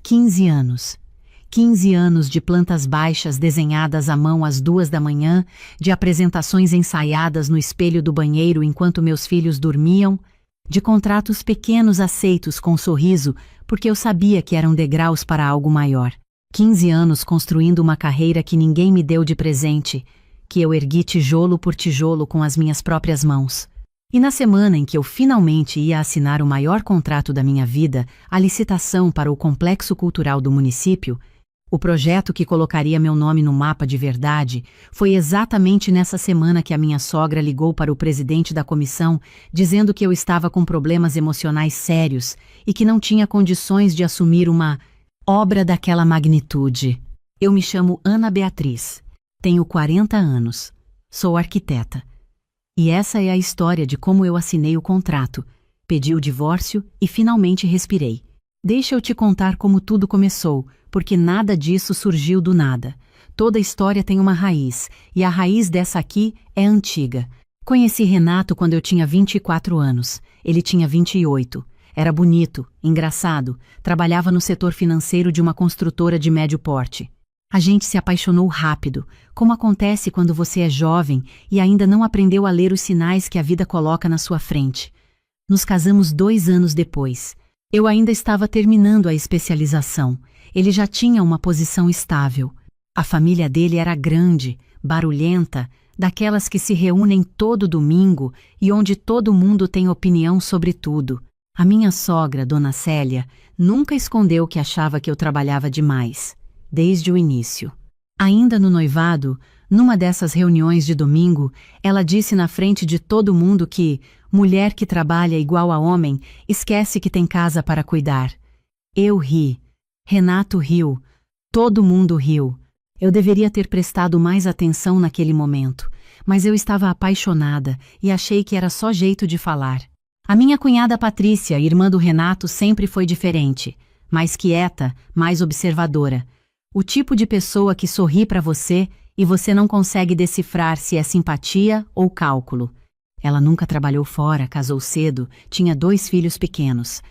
15 anos. 15 anos de plantas baixas desenhadas à mão às 2 da manhã, de apresentações ensaiadas no espelho do banheiro enquanto meus filhos dormiam, de contratos pequenos aceitos com sorriso porque eu sabia que eram degraus para algo maior. 15 anos construindo uma carreira que ninguém me deu de presente, que eu ergui tijolo por tijolo com as minhas próprias mãos. E na semana em que eu finalmente ia assinar o maior contrato da minha vida, a licitação para o complexo cultural do município, o projeto que colocaria meu nome no mapa de verdade, foi exatamente nessa semana que a minha sogra ligou para o presidente da comissão, dizendo que eu estava com problemas emocionais sérios e que não tinha condições de assumir uma obra daquela magnitude. Eu me chamo Ana Beatriz, tenho 40 anos, sou arquiteta. E essa é a história de como eu assinei o contrato, pedi o divórcio e finalmente respirei. Deixa eu te contar como tudo começou, porque nada disso surgiu do nada. Toda história tem uma raiz, e a raiz dessa aqui é antiga. Conheci Renato quando eu tinha 24 anos, ele tinha 28. Era bonito, engraçado, trabalhava no setor financeiro de uma construtora de médio porte. A gente se apaixonou rápido, como acontece quando você é jovem e ainda não aprendeu a ler os sinais que a vida coloca na sua frente. Nos casamos 2 anos depois. Eu ainda estava terminando a especialização. Ele já tinha uma posição estável. A família dele era grande, barulhenta, daquelas que se reúnem todo domingo e onde todo mundo tem opinião sobre tudo. A minha sogra, Dona Célia, nunca escondeu que achava que eu trabalhava demais, desde o início. Ainda no noivado, numa dessas reuniões de domingo, ela disse na frente de todo mundo que mulher que trabalha igual a homem esquece que tem casa para cuidar. Eu ri. Renato riu. Todo mundo riu. Eu deveria ter prestado mais atenção naquele momento, mas eu estava apaixonada e achei que era só jeito de falar. A minha cunhada Patrícia, irmã do Renato, sempre foi diferente, mais quieta, mais observadora. O tipo de pessoa que sorri para você e você não consegue decifrar se é simpatia ou cálculo. Ela nunca trabalhou fora, casou cedo, tinha 2 filhos pequenos.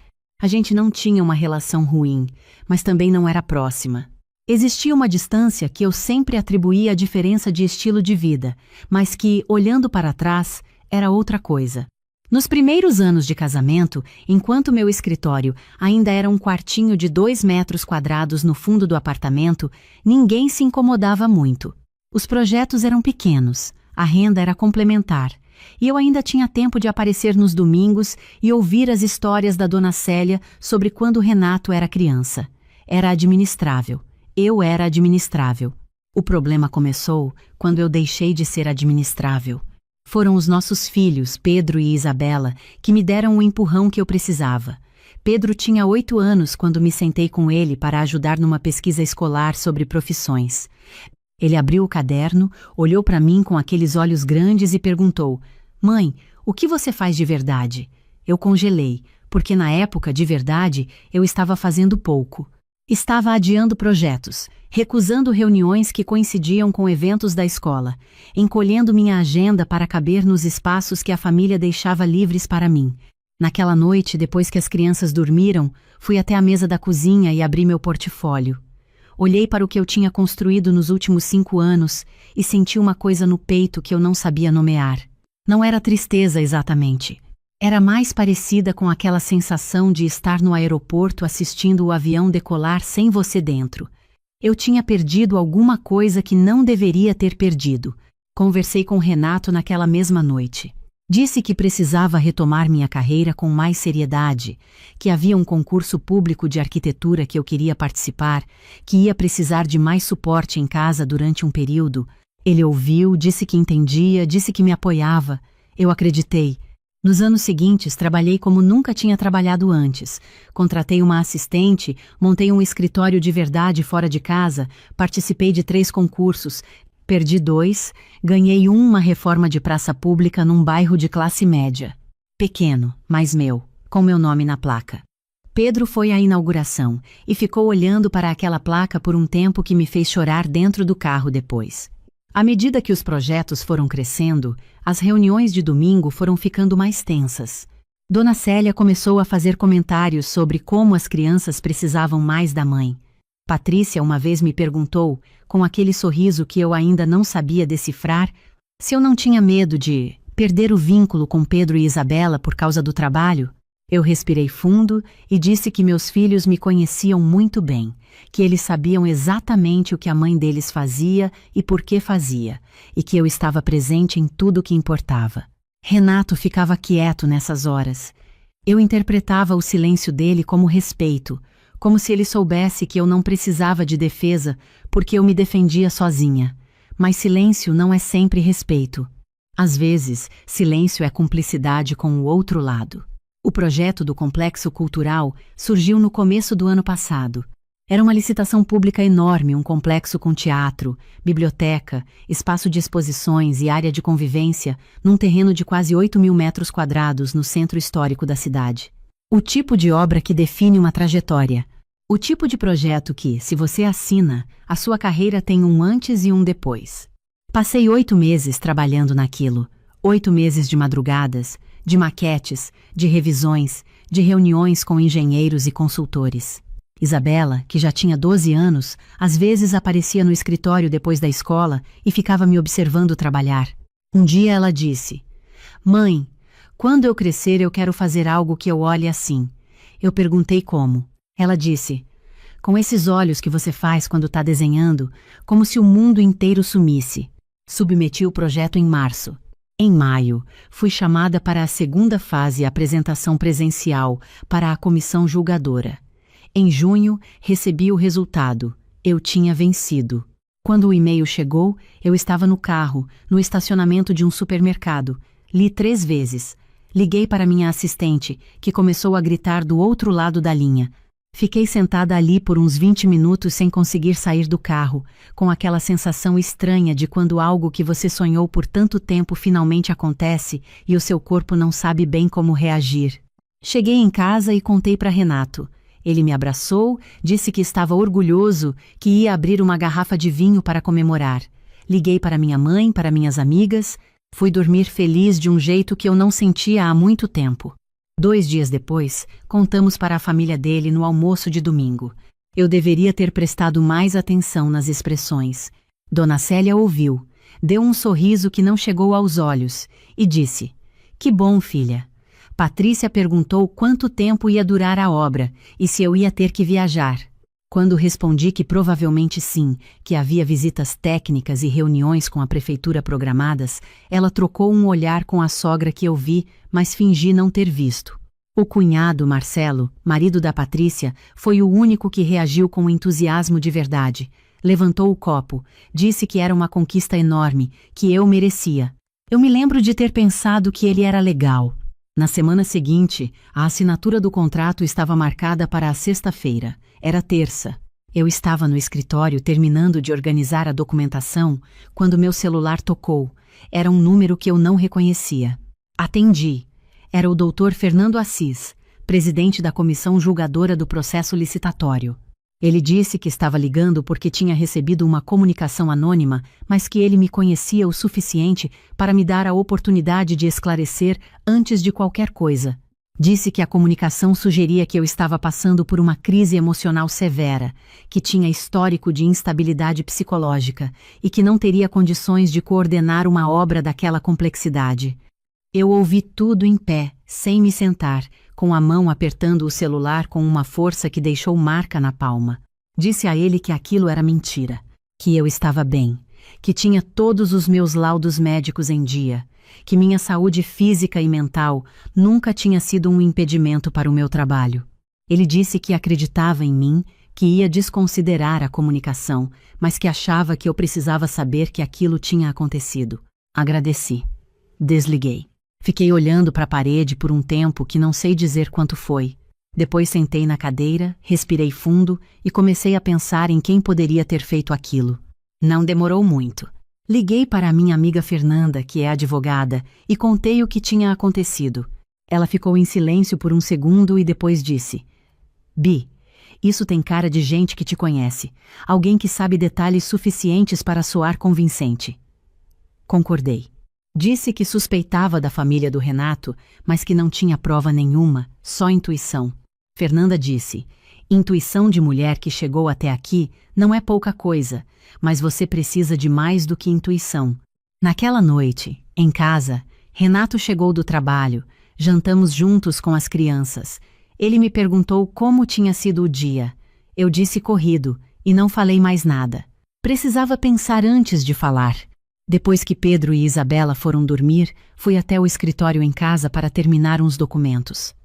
A gente não tinha uma relação ruim, mas também não era próxima. Existia uma distância que eu sempre atribuía à diferença de estilo de vida, mas que, olhando para trás, era outra coisa. Nos primeiros anos de casamento, enquanto meu escritório ainda era um quartinho de 2 metros quadrados no fundo do apartamento, ninguém se incomodava muito. Os projetos eram pequenos, a renda era complementar, e eu ainda tinha tempo de aparecer nos domingos e ouvir as histórias da Dona Célia sobre quando Renato era criança. Era administrável. Eu era administrável. O problema começou quando eu deixei de ser administrável. Foram os nossos filhos, Pedro e Isabela, que me deram o empurrão que eu precisava. Pedro tinha 8 anos quando me sentei com ele para ajudar numa pesquisa escolar sobre profissões. Ele abriu o caderno, olhou para mim com aqueles olhos grandes e perguntou: "Mãe, o que você faz de verdade?" Eu congelei, porque na época, de verdade, eu estava fazendo pouco. Estava adiando projetos, recusando reuniões que coincidiam com eventos da escola, encolhendo minha agenda para caber nos espaços que a família deixava livres para mim. Naquela noite, depois que as crianças dormiram, fui até a mesa da cozinha e abri meu portfólio. Olhei para o que eu tinha construído nos últimos 5 anos e senti uma coisa no peito que eu não sabia nomear. Não era tristeza exatamente. Era mais parecida com aquela sensação de estar no aeroporto assistindo o avião decolar sem você dentro. Eu tinha perdido alguma coisa que não deveria ter perdido. Conversei com Renato naquela mesma noite. Disse que precisava retomar minha carreira com mais seriedade, que havia um concurso público de arquitetura que eu queria participar, que ia precisar de mais suporte em casa durante um período. Ele ouviu, disse que entendia, disse que me apoiava. Eu acreditei. Nos anos seguintes, trabalhei como nunca tinha trabalhado antes. Contratei uma assistente, montei um escritório de verdade fora de casa, participei de 3 concursos, perdi 2, ganhei uma reforma de praça pública num bairro de classe média. Pequeno, mas meu, com meu nome na placa. Pedro foi à inauguração e ficou olhando para aquela placa por um tempo que me fez chorar dentro do carro depois. À medida que os projetos foram crescendo, as reuniões de domingo foram ficando mais tensas. Dona Célia começou a fazer comentários sobre como as crianças precisavam mais da mãe. Patrícia uma vez me perguntou, com aquele sorriso que eu ainda não sabia decifrar, se eu não tinha medo de perder o vínculo com Pedro e Isabela por causa do trabalho. Eu respirei fundo e disse que meus filhos me conheciam muito bem, que eles sabiam exatamente o que a mãe deles fazia e por que fazia, e que eu estava presente em tudo o que importava. Renato ficava quieto nessas horas. Eu interpretava o silêncio dele como respeito, como se ele soubesse que eu não precisava de defesa porque eu me defendia sozinha. Mas silêncio não é sempre respeito. Às vezes, silêncio é cumplicidade com o outro lado. O projeto do Complexo Cultural surgiu no começo do ano passado. Era uma licitação pública enorme, um complexo com teatro, biblioteca, espaço de exposições e área de convivência, num terreno de quase 8.000 metros quadrados no centro histórico da cidade. O tipo de obra que define uma trajetória. O tipo de projeto que, se você assina, a sua carreira tem um antes e um depois. Passei 8 meses trabalhando naquilo. 8 meses de madrugadas, de maquetes, de revisões, de reuniões com engenheiros e consultores. Isabela, que já tinha 12 anos, às vezes aparecia no escritório depois da escola e ficava me observando trabalhar. Um dia ela disse: "Mãe, quando eu crescer eu quero fazer algo que eu olhe assim." Eu perguntei como. Ela disse: "Com esses olhos que você faz quando está desenhando, como se o mundo inteiro sumisse." Submeti o projeto em março. Em maio, fui chamada para a segunda fase apresentação presencial para a comissão julgadora. Em junho, recebi o resultado. Eu tinha vencido. Quando o e-mail chegou, eu estava no carro, no estacionamento de um supermercado. Li 3 vezes. Liguei para minha assistente, que começou a gritar do outro lado da linha. Fiquei sentada ali por uns 20 minutos sem conseguir sair do carro, com aquela sensação estranha de quando algo que você sonhou por tanto tempo finalmente acontece e o seu corpo não sabe bem como reagir. Cheguei em casa e contei para Renato. Ele me abraçou, disse que estava orgulhoso, que ia abrir uma garrafa de vinho para comemorar. Liguei para minha mãe, para minhas amigas. Fui dormir feliz de um jeito que eu não sentia há muito tempo. 2 dias depois, contamos para a família dele no almoço de domingo. Eu deveria ter prestado mais atenção nas expressões. Dona Célia ouviu, deu um sorriso que não chegou aos olhos e disse: "Que bom, filha." Patrícia perguntou quanto tempo ia durar a obra e se eu ia ter que viajar. Quando respondi que provavelmente sim, que havia visitas técnicas e reuniões com a prefeitura programadas, ela trocou um olhar com a sogra que eu vi, mas fingi não ter visto. O cunhado, Marcelo, marido da Patrícia, foi o único que reagiu com entusiasmo de verdade. Levantou o copo, disse que era uma conquista enorme, que eu merecia. Eu me lembro de ter pensado que ele era legal. Na semana seguinte, a assinatura do contrato estava marcada para a sexta-feira. Era terça. Eu estava no escritório terminando de organizar a documentação quando meu celular tocou. Era um número que eu não reconhecia. Atendi. Era o Dr. Fernando Assis, presidente da comissão julgadora do processo licitatório. Ele disse que estava ligando porque tinha recebido uma comunicação anônima, mas que ele me conhecia o suficiente para me dar a oportunidade de esclarecer antes de qualquer coisa. Disse que a comunicação sugeria que eu estava passando por uma crise emocional severa, que tinha histórico de instabilidade psicológica e que não teria condições de coordenar uma obra daquela complexidade. Eu ouvi tudo em pé, sem me sentar, com a mão apertando o celular com uma força que deixou marca na palma. Disse a ele que aquilo era mentira, que eu estava bem, que tinha todos os meus laudos médicos em dia, que minha saúde física e mental nunca tinha sido um impedimento para o meu trabalho. Ele disse que acreditava em mim, que ia desconsiderar a comunicação, mas que achava que eu precisava saber que aquilo tinha acontecido. Agradeci. Desliguei. Fiquei olhando para a parede por um tempo que não sei dizer quanto foi. Depois sentei na cadeira, respirei fundo e comecei a pensar em quem poderia ter feito aquilo. Não demorou muito. Liguei para a minha amiga Fernanda, que é advogada, e contei o que tinha acontecido. Ela ficou em silêncio por um segundo e depois disse: "Bi, isso tem cara de gente que te conhece. Alguém que sabe detalhes suficientes para soar convincente." Concordei. Disse que suspeitava da família do Renato, mas que não tinha prova nenhuma, só intuição. Fernanda disse: intuição de mulher que chegou até aqui não é pouca coisa, mas você precisa de mais do que intuição. Naquela noite, em casa, Renato chegou do trabalho, jantamos juntos com as crianças. Ele me perguntou como tinha sido o dia. Eu disse corrido e não falei mais nada. Precisava pensar antes de falar. Depois que Pedro e Isabela foram dormir, fui até o escritório em casa para terminar uns documentos.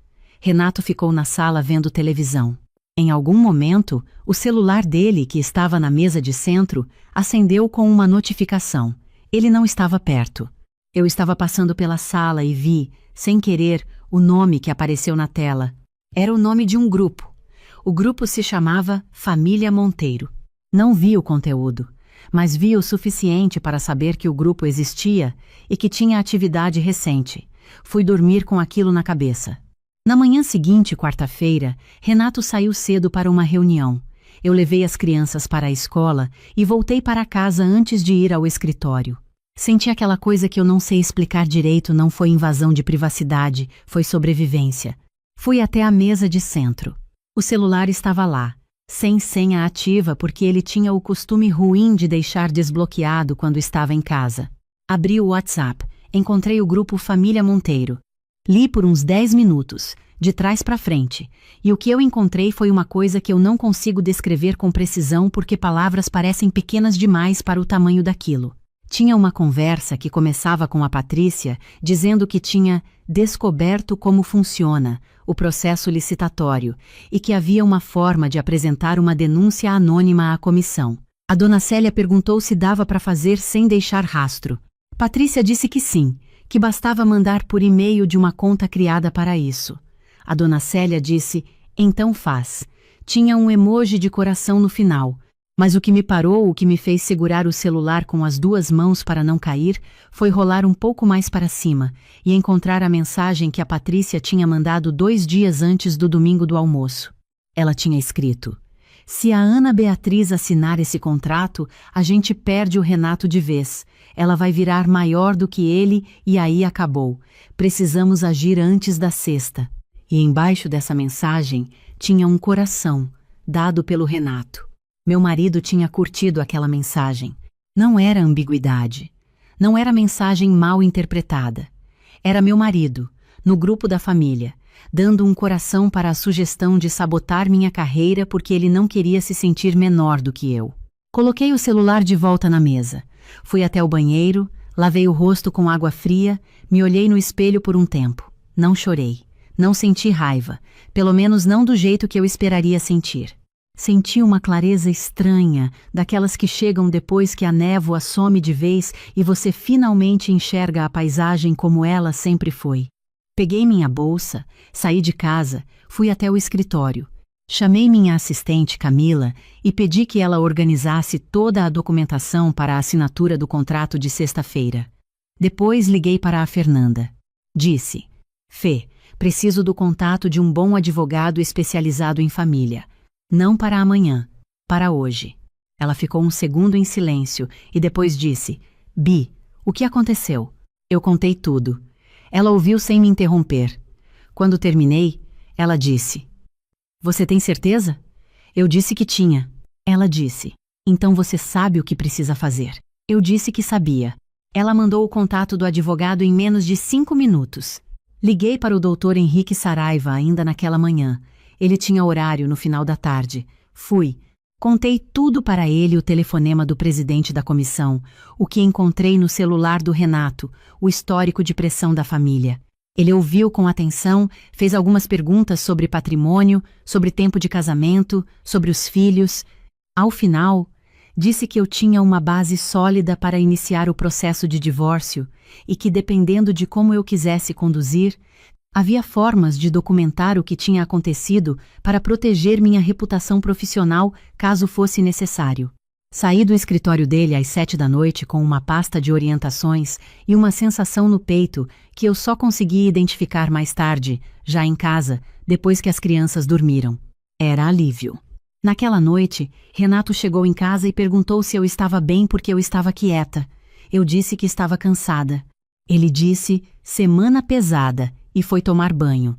Renato ficou na sala vendo televisão. Em algum momento, o celular dele, que estava na mesa de centro, acendeu com uma notificação. Ele não estava perto. Eu estava passando pela sala e vi, sem querer, o nome que apareceu na tela. Era o nome de um grupo. O grupo se chamava Família Monteiro. Não vi o conteúdo, mas vi o suficiente para saber que o grupo existia e que tinha atividade recente. Fui dormir com aquilo na cabeça. Na manhã seguinte, quarta-feira, Renato saiu cedo para uma reunião. Eu levei as crianças para a escola e voltei para casa antes de ir ao escritório. Senti aquela coisa que eu não sei explicar direito, não foi invasão de privacidade, foi sobrevivência. Fui até a mesa de centro. O celular estava lá, sem senha ativa porque ele tinha o costume ruim de deixar desbloqueado quando estava em casa. Abri o WhatsApp, encontrei o grupo Família Monteiro. Li por uns 10 minutos, de trás para frente, e o que eu encontrei foi uma coisa que eu não consigo descrever com precisão porque palavras parecem pequenas demais para o tamanho daquilo. Tinha uma conversa que começava com a Patrícia dizendo que tinha descoberto como funciona o processo licitatório e que havia uma forma de apresentar uma denúncia anônima à comissão. A dona Célia perguntou se dava para fazer sem deixar rastro. Patrícia disse que sim, que bastava mandar por e-mail de uma conta criada para isso. A dona Célia disse: então faz. Tinha um emoji de coração no final. Mas o que me parou, o que me fez segurar o celular com as duas mãos para não cair, foi rolar um pouco mais para cima e encontrar a mensagem que a Patrícia tinha mandado 2 dias antes do domingo do almoço. Ela tinha escrito: se a Ana Beatriz assinar esse contrato, a gente perde o Renato de vez. Ela vai virar maior do que ele e aí acabou. Precisamos agir antes da sexta. E embaixo dessa mensagem tinha um coração, dado pelo Renato. Meu marido tinha curtido aquela mensagem. Não era ambiguidade. Não era mensagem mal interpretada. Era meu marido, no grupo da família, dando um coração para a sugestão de sabotar minha carreira porque ele não queria se sentir menor do que eu. Coloquei o celular de volta na mesa. Fui até o banheiro, lavei o rosto com água fria, me olhei no espelho por um tempo. Não chorei. Não senti raiva, pelo menos não do jeito que eu esperaria sentir. Senti uma clareza estranha, daquelas que chegam depois que a névoa some de vez e você finalmente enxerga a paisagem como ela sempre foi. Peguei minha bolsa, saí de casa, fui até o escritório. Chamei minha assistente Camila e pedi que ela organizasse toda a documentação para a assinatura do contrato de sexta-feira. Depois liguei para a Fernanda. Disse: Fê, preciso do contato de um bom advogado especializado em família. Não para amanhã, para hoje. Ela ficou um segundo em silêncio e depois disse: Bi, o que aconteceu? Eu contei tudo. Ela ouviu sem me interromper. Quando terminei, ela disse: Você tem certeza? Eu disse que tinha. Ela disse: Então você sabe o que precisa fazer. Eu disse que sabia. Ela mandou o contato do advogado em menos de 5 minutos. Liguei para o Dr. Henrique Saraiva ainda naquela manhã. Ele tinha horário no final da tarde. Fui. Contei tudo para ele, o telefonema do presidente da comissão, o que encontrei no celular do Renato, o histórico de pressão da família. Ele ouviu com atenção, fez algumas perguntas sobre patrimônio, sobre tempo de casamento, sobre os filhos. Ao final, disse que eu tinha uma base sólida para iniciar o processo de divórcio e que, dependendo de como eu quisesse conduzir, havia formas de documentar o que tinha acontecido para proteger minha reputação profissional caso fosse necessário. Saí do escritório dele às 7 da noite com uma pasta de orientações e uma sensação no peito que eu só consegui identificar mais tarde, já em casa, depois que as crianças dormiram. Era alívio. Naquela noite, Renato chegou em casa e perguntou se eu estava bem porque eu estava quieta. Eu disse que estava cansada. Ele disse, semana pesada, e foi tomar banho.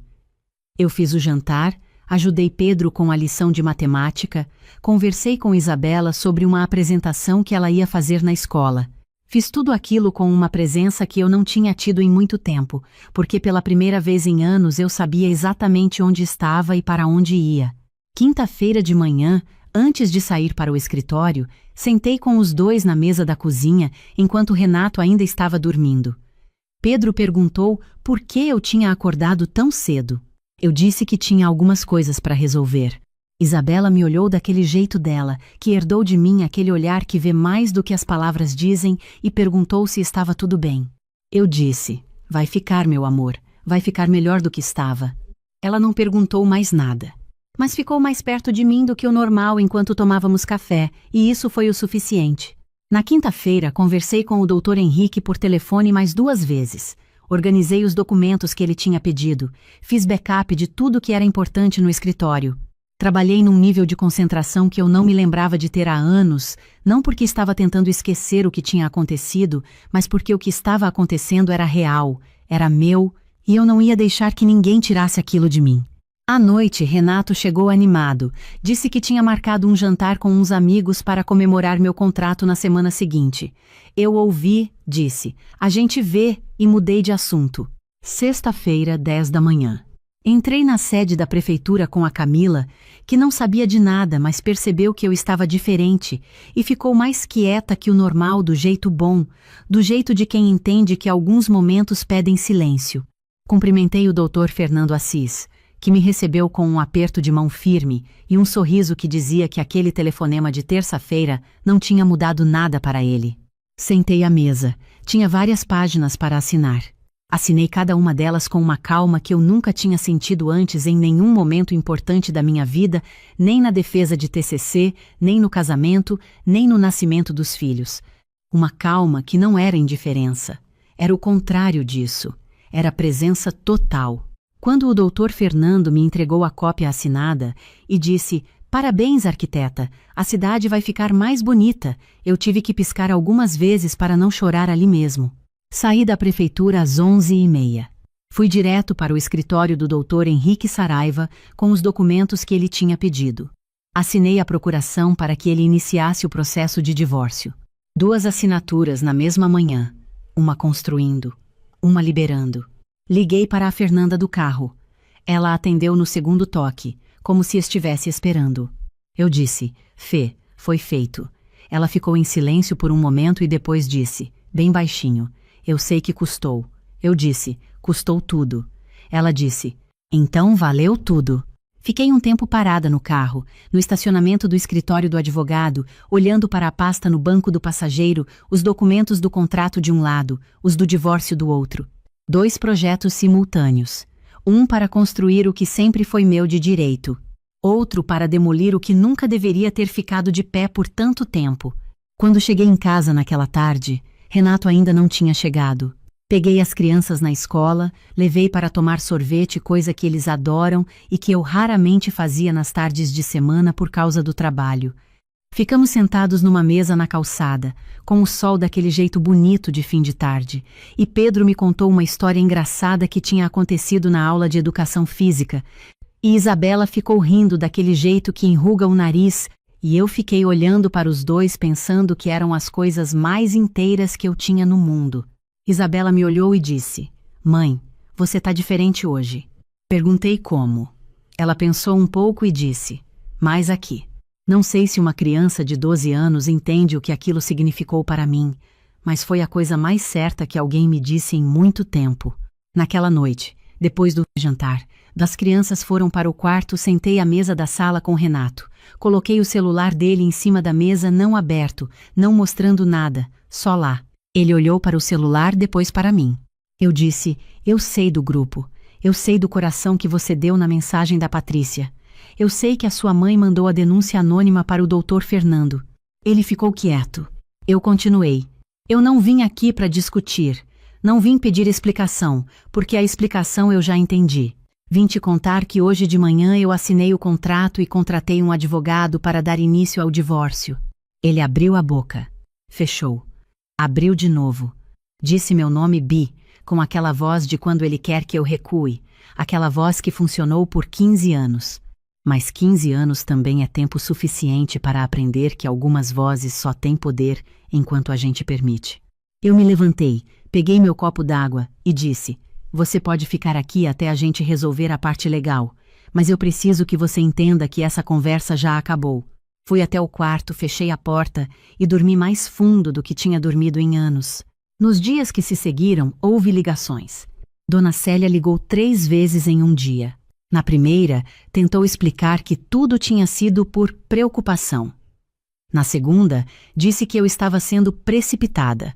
Eu fiz o jantar, ajudei Pedro com a lição de matemática, conversei com Isabela sobre uma apresentação que ela ia fazer na escola. Fiz tudo aquilo com uma presença que eu não tinha tido em muito tempo, porque pela primeira vez em anos eu sabia exatamente onde estava e para onde ia. Quinta-feira de manhã, antes de sair para o escritório, sentei com os dois na mesa da cozinha enquanto Renato ainda estava dormindo. Pedro perguntou por que eu tinha acordado tão cedo. Eu disse que tinha algumas coisas para resolver. Isabela me olhou daquele jeito dela, que herdou de mim aquele olhar que vê mais do que as palavras dizem, e perguntou se estava tudo bem. Eu disse, vai ficar, meu amor, vai ficar melhor do que estava. Ela não perguntou mais nada, mas ficou mais perto de mim do que o normal enquanto tomávamos café, e isso foi o suficiente. Na quinta-feira, conversei com o Dr. Henrique por telefone mais 2 vezes. Organizei os documentos que ele tinha pedido, fiz backup de tudo que era importante no escritório. Trabalhei num nível de concentração que eu não me lembrava de ter há anos, não porque estava tentando esquecer o que tinha acontecido, mas porque o que estava acontecendo era real, era meu, e eu não ia deixar que ninguém tirasse aquilo de mim. À noite, Renato chegou animado, disse que tinha marcado um jantar com uns amigos para comemorar meu contrato na semana seguinte. Eu ouvi, disse, a gente vê, e mudei de assunto. Sexta-feira, 10 da manhã. Entrei na sede da prefeitura com a Camila, que não sabia de nada, mas percebeu que eu estava diferente e ficou mais quieta que o normal, do jeito bom, do jeito de quem entende que alguns momentos pedem silêncio. Cumprimentei o Dr. Fernando Assis, que me recebeu com um aperto de mão firme e um sorriso que dizia que aquele telefonema de terça-feira não tinha mudado nada para ele. Sentei à mesa. Tinha várias páginas para assinar. Assinei cada uma delas com uma calma que eu nunca tinha sentido antes em nenhum momento importante da minha vida, nem na defesa de TCC, nem no casamento, nem no nascimento dos filhos. Uma calma que não era indiferença. Era o contrário disso. Era presença total. Quando o Dr. Fernando me entregou a cópia assinada e disse, parabéns, arquiteta, a cidade vai ficar mais bonita, eu tive que piscar algumas vezes para não chorar ali mesmo. Saí da prefeitura às 11h30. Fui direto para o escritório do Dr. Henrique Saraiva com os documentos que ele tinha pedido. Assinei a procuração para que ele iniciasse o processo de divórcio. 2 assinaturas na mesma manhã, uma construindo, uma liberando. Liguei para a Fernanda do carro. Ela atendeu no segundo toque, como se estivesse esperando. Eu disse, Fê, foi feito. Ela ficou em silêncio por um momento e depois disse, bem baixinho, eu sei que custou. Eu disse, custou tudo. Ela disse, então valeu tudo. Fiquei um tempo parada no carro, no estacionamento do escritório do advogado, olhando para a pasta no banco do passageiro, os documentos do contrato de um lado, os do divórcio do outro. 2 projetos simultâneos. Um para construir o que sempre foi meu de direito. Outro para demolir o que nunca deveria ter ficado de pé por tanto tempo. Quando cheguei em casa naquela tarde, Renato ainda não tinha chegado. Peguei as crianças na escola, levei para tomar sorvete, coisa que eles adoram e que eu raramente fazia nas tardes de semana por causa do trabalho. Ficamos sentados numa mesa na calçada, com o sol daquele jeito bonito de fim de tarde, e Pedro me contou uma história engraçada que tinha acontecido na aula de educação física, e Isabela ficou rindo daquele jeito que enruga o nariz, e eu fiquei olhando para os dois pensando que eram as coisas mais inteiras que eu tinha no mundo. Isabela me olhou e disse, mãe, você tá diferente hoje. Perguntei como. Ela pensou um pouco e disse, mais aqui. Não sei se uma criança de 12 anos entende o que aquilo significou para mim, mas foi a coisa mais certa que alguém me disse em muito tempo. Naquela noite, depois do jantar, das crianças foram para o quarto, sentei à mesa da sala com Renato. Coloquei o celular dele em cima da mesa, não aberto, não mostrando nada, só lá. Ele olhou para o celular, depois para mim. Eu disse, eu sei do grupo, eu sei do coração que você deu na mensagem da Patrícia. Eu sei que a sua mãe mandou a denúncia anônima para o Dr. Fernando. Ele ficou quieto. Eu continuei. Eu não vim aqui para discutir. Não vim pedir explicação, porque a explicação eu já entendi. Vim te contar que hoje de manhã eu assinei o contrato e contratei um advogado para dar início ao divórcio. Ele abriu a boca. Fechou. Abriu de novo. Disse meu nome Bi, com aquela voz de quando ele quer que eu recue, aquela voz que funcionou por 15 anos. Mas 15 anos também é tempo suficiente para aprender que algumas vozes só têm poder enquanto a gente permite. Eu me levantei, peguei meu copo d'água e disse: "Você pode ficar aqui até a gente resolver a parte legal, mas eu preciso que você entenda que essa conversa já acabou." Fui até o quarto, fechei a porta e dormi mais fundo do que tinha dormido em anos. Nos dias que se seguiram, houve ligações. Dona Célia ligou 3 vezes em um dia. Na primeira, tentou explicar que tudo tinha sido por preocupação. Na segunda, disse que eu estava sendo precipitada.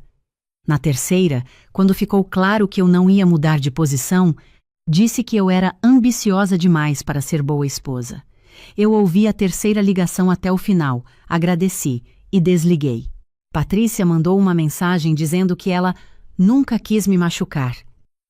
Na terceira, quando ficou claro que eu não ia mudar de posição, disse que eu era ambiciosa demais para ser boa esposa. Eu ouvi a terceira ligação até o final, agradeci e desliguei. Patrícia mandou uma mensagem dizendo que ela nunca quis me machucar.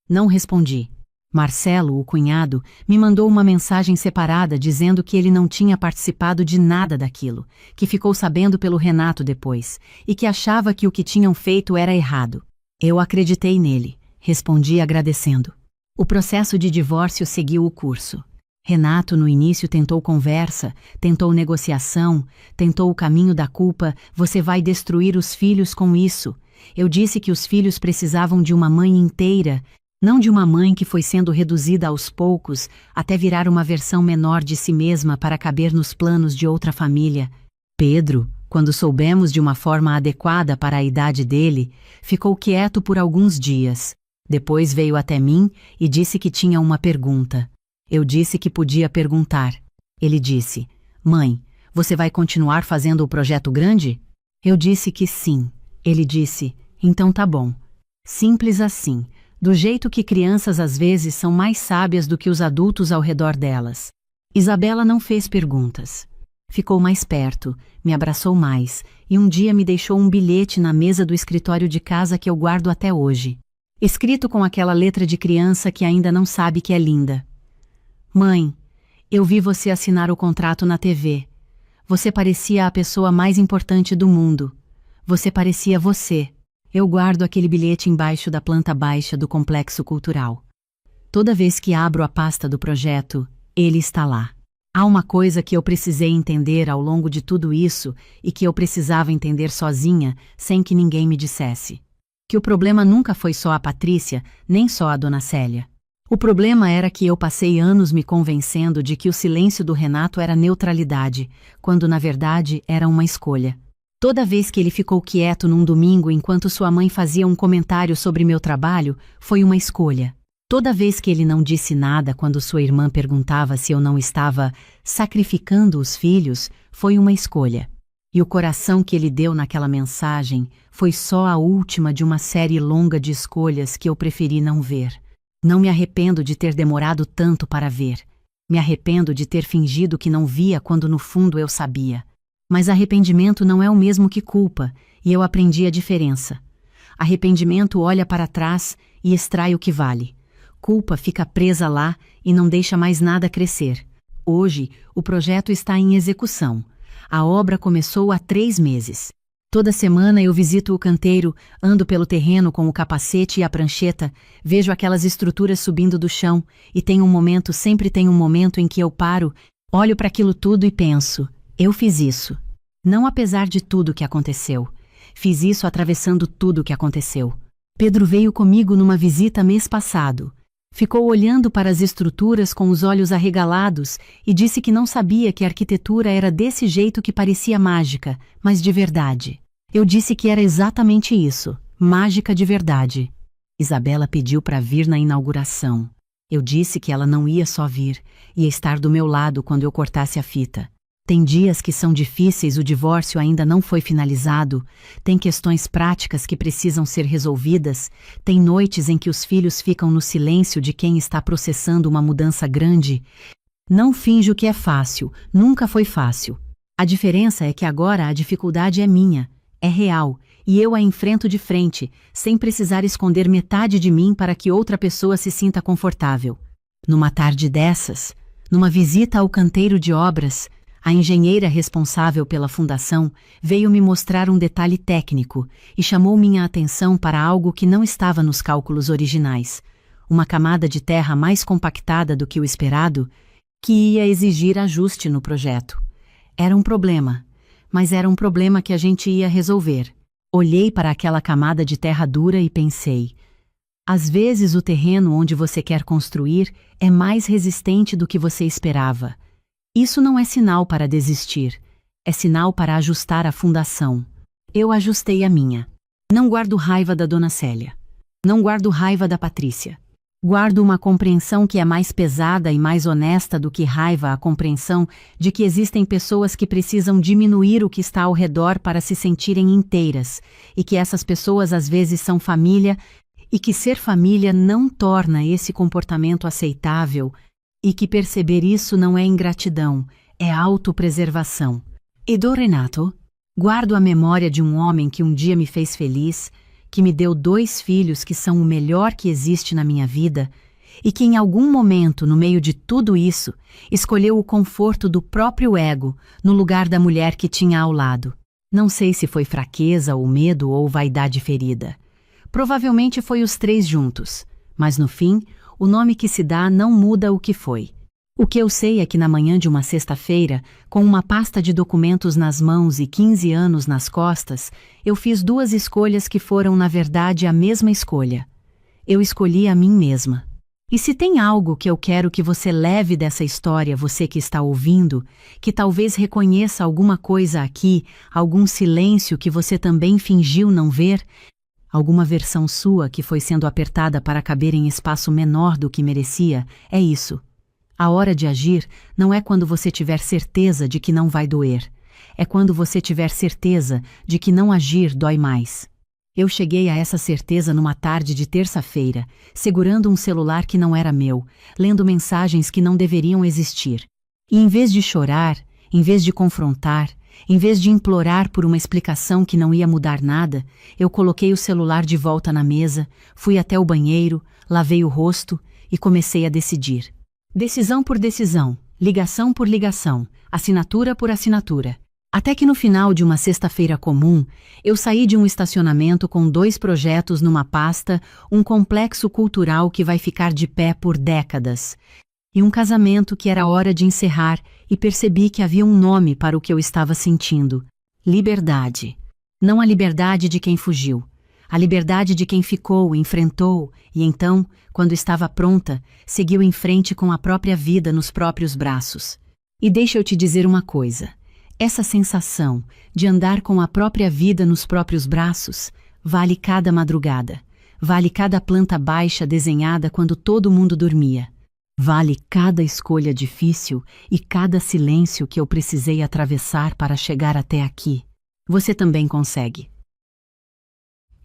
Não respondi. Marcelo, o cunhado, me mandou uma mensagem separada dizendo que ele não tinha participado de nada daquilo, que ficou sabendo pelo Renato depois, e que achava que o que tinham feito era errado. Eu acreditei nele, respondi agradecendo. O processo de divórcio seguiu o curso. Renato no início tentou conversa, tentou negociação, tentou o caminho da culpa: "Você vai destruir os filhos com isso." Eu disse que os filhos precisavam de uma mãe inteira, não de uma mãe que foi sendo reduzida aos poucos até virar uma versão menor de si mesma para caber nos planos de outra família. Pedro, quando soubemos de uma forma adequada para a idade dele, ficou quieto por alguns dias. Depois veio até mim e disse que tinha uma pergunta. Eu disse que podia perguntar. Ele disse: "Mãe, você vai continuar fazendo o projeto grande?" Eu disse que sim. Ele disse: "Então tá bom." Simples assim, do jeito que crianças às vezes são mais sábias do que os adultos ao redor delas. Isabela não fez perguntas. Ficou mais perto, me abraçou mais e um dia me deixou um bilhete na mesa do escritório de casa que eu guardo até hoje. Escrito com aquela letra de criança que ainda não sabe que é linda. "Mãe, eu vi você assinar o contrato na TV. Você parecia a pessoa mais importante do mundo. Você parecia você." Eu guardo aquele bilhete embaixo da planta baixa do Complexo Cultural. Toda vez que abro a pasta do projeto, ele está lá. Há uma coisa que eu precisei entender ao longo de tudo isso e que eu precisava entender sozinha, sem que ninguém me dissesse. Que o problema nunca foi só a Patrícia, nem só a Dona Célia. O problema era que eu passei anos me convencendo de que o silêncio do Renato era neutralidade, quando na verdade era uma escolha. Toda vez que ele ficou quieto num domingo enquanto sua mãe fazia um comentário sobre meu trabalho, foi uma escolha. Toda vez que ele não disse nada quando sua irmã perguntava se eu não estava sacrificando os filhos, foi uma escolha. E o coração que ele deu naquela mensagem foi só a última de uma série longa de escolhas que eu preferi não ver. Não me arrependo de ter demorado tanto para ver. Me arrependo de ter fingido que não via quando no fundo eu sabia. Mas arrependimento não é o mesmo que culpa, e eu aprendi a diferença. Arrependimento olha para trás e extrai o que vale. Culpa fica presa lá e não deixa mais nada crescer. Hoje, o projeto está em execução. A obra começou há 3 meses. Toda semana eu visito o canteiro, ando pelo terreno com o capacete e a prancheta, vejo aquelas estruturas subindo do chão e sempre tem um momento em que eu paro, olho para aquilo tudo e penso: eu fiz isso. Não apesar de tudo que aconteceu. Fiz isso atravessando tudo que aconteceu. Pedro veio comigo numa visita mês passado. Ficou olhando para as estruturas com os olhos arregalados e disse que não sabia que a arquitetura era desse jeito que parecia mágica, mas de verdade. Eu disse que era exatamente isso, mágica de verdade. Isabela pediu para vir na inauguração. Eu disse que ela não ia só vir, ia estar do meu lado quando eu cortasse a fita. Tem dias que são difíceis, o divórcio ainda não foi finalizado, tem questões práticas que precisam ser resolvidas, tem noites em que os filhos ficam no silêncio de quem está processando uma mudança grande. Não finjo que é fácil, nunca foi fácil. A diferença é que agora a dificuldade é minha, é real, e eu a enfrento de frente, sem precisar esconder metade de mim para que outra pessoa se sinta confortável. Numa tarde dessas, numa visita ao canteiro de obras, A engenheira responsável pela fundação veio me mostrar um detalhe técnico e chamou minha atenção para algo que não estava nos cálculos originais: uma camada de terra mais compactada do que o esperado, que ia exigir ajuste no projeto. Era um problema, mas era um problema que a gente ia resolver. Olhei para aquela camada de terra dura e pensei: às vezes o terreno onde você quer construir é mais resistente do que você esperava. Isso não é sinal para desistir, é sinal para ajustar a fundação. Eu ajustei a minha. Não guardo raiva da Dona Célia. Não guardo raiva da Patrícia. Guardo uma compreensão que é mais pesada e mais honesta do que raiva, a compreensão de que existem pessoas que precisam diminuir o que está ao redor para se sentirem inteiras, e que essas pessoas às vezes são família, e que ser família não torna esse comportamento aceitável, e que perceber isso não é ingratidão, é autopreservação. E do Renato, guardo a memória de um homem que um dia me fez feliz, que me deu 2 filhos que são o melhor que existe na minha vida, e que em algum momento, no meio de tudo isso, escolheu o conforto do próprio ego no lugar da mulher que tinha ao lado. Não sei se foi fraqueza ou medo ou vaidade ferida. Provavelmente foi os 3 juntos, mas no fim, o nome que se dá não muda o que foi. O que eu sei é que na manhã de uma sexta-feira, com uma pasta de documentos nas mãos e 15 anos nas costas, eu fiz 2 escolhas que foram, na verdade, a mesma escolha. Eu escolhi a mim mesma. E se tem algo que eu quero que você leve dessa história, você que está ouvindo, que talvez reconheça alguma coisa aqui, algum silêncio que você também fingiu não ver, alguma versão sua que foi sendo apertada para caber em espaço menor do que merecia, é isso. A hora de agir não é quando você tiver certeza de que não vai doer. É quando você tiver certeza de que não agir dói mais. Eu cheguei a essa certeza numa tarde de terça-feira, segurando um celular que não era meu, lendo mensagens que não deveriam existir. E em vez de chorar, em vez de confrontar, em vez de implorar por uma explicação que não ia mudar nada, eu coloquei o celular de volta na mesa, fui até o banheiro, lavei o rosto e comecei a decidir. Decisão por decisão, ligação por ligação, assinatura por assinatura. Até que no final de uma sexta-feira comum, eu saí de um estacionamento com 2 projetos numa pasta, um complexo cultural que vai ficar de pé por décadas, e um casamento que era hora de encerrar, e percebi que havia um nome para o que eu estava sentindo: liberdade. Não a liberdade de quem fugiu, a liberdade de quem ficou, enfrentou, e então, quando estava pronta, seguiu em frente com a própria vida nos próprios braços. E deixa eu te dizer uma coisa: essa sensação de andar com a própria vida nos próprios braços vale cada madrugada, vale cada planta baixa desenhada quando todo mundo dormia. Vale cada escolha difícil e cada silêncio que eu precisei atravessar para chegar até aqui. Você também consegue.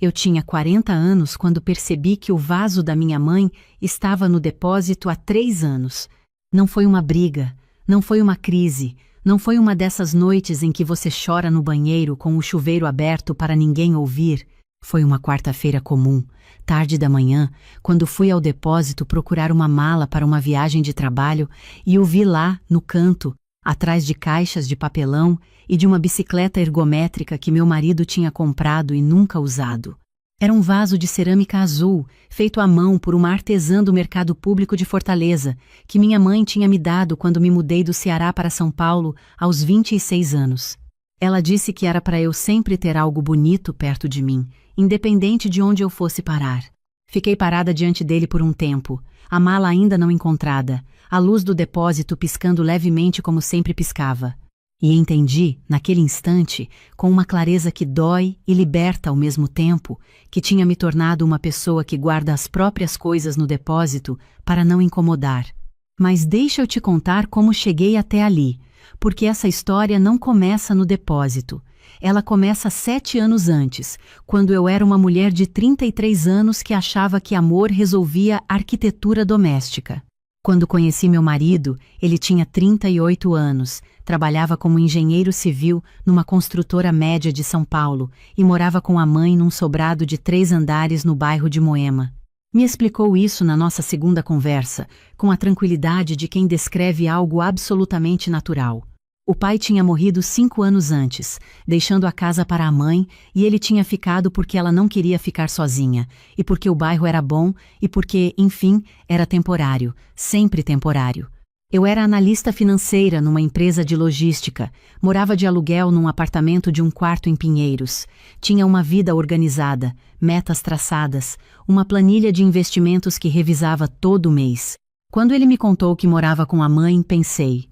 Eu tinha 40 anos quando percebi que o vaso da minha mãe estava no depósito há 3 anos. Não foi uma briga, não foi uma crise, não foi uma dessas noites em que você chora no banheiro com o chuveiro aberto para ninguém ouvir. Foi uma quarta-feira comum, tarde da manhã, quando fui ao depósito procurar uma mala para uma viagem de trabalho e o vi lá, no canto, atrás de caixas de papelão e de uma bicicleta ergométrica que meu marido tinha comprado e nunca usado. Era um vaso de cerâmica azul, feito à mão por uma artesã do Mercado Público de Fortaleza, que minha mãe tinha me dado quando me mudei do Ceará para São Paulo aos 26 anos. Ela disse que era para eu sempre ter algo bonito perto de mim, independente de onde eu fosse parar. Fiquei parada diante dele por um tempo, a mala ainda não encontrada, a luz do depósito piscando levemente como sempre piscava. E entendi, naquele instante, com uma clareza que dói e liberta ao mesmo tempo, que tinha me tornado uma pessoa que guarda as próprias coisas no depósito para não incomodar. Mas deixa eu te contar como cheguei até ali, porque essa história não começa no depósito. Ela começa 7 anos antes, quando eu era uma mulher de 33 anos que achava que amor resolvia arquitetura doméstica. Quando conheci meu marido, ele tinha 38 anos, trabalhava como engenheiro civil numa construtora média de São Paulo e morava com a mãe num sobrado de 3 andares no bairro de Moema. Me explicou isso na nossa segunda conversa, com a tranquilidade de quem descreve algo absolutamente natural. O pai tinha morrido 5 anos antes, deixando a casa para a mãe, e ele tinha ficado porque ela não queria ficar sozinha, e porque o bairro era bom, e porque, enfim, era temporário, sempre temporário. Eu era analista financeira numa empresa de logística, morava de aluguel num apartamento de 1 quarto em Pinheiros, tinha uma vida organizada, metas traçadas, uma planilha de investimentos que revisava todo mês. Quando ele me contou que morava com a mãe, pensei: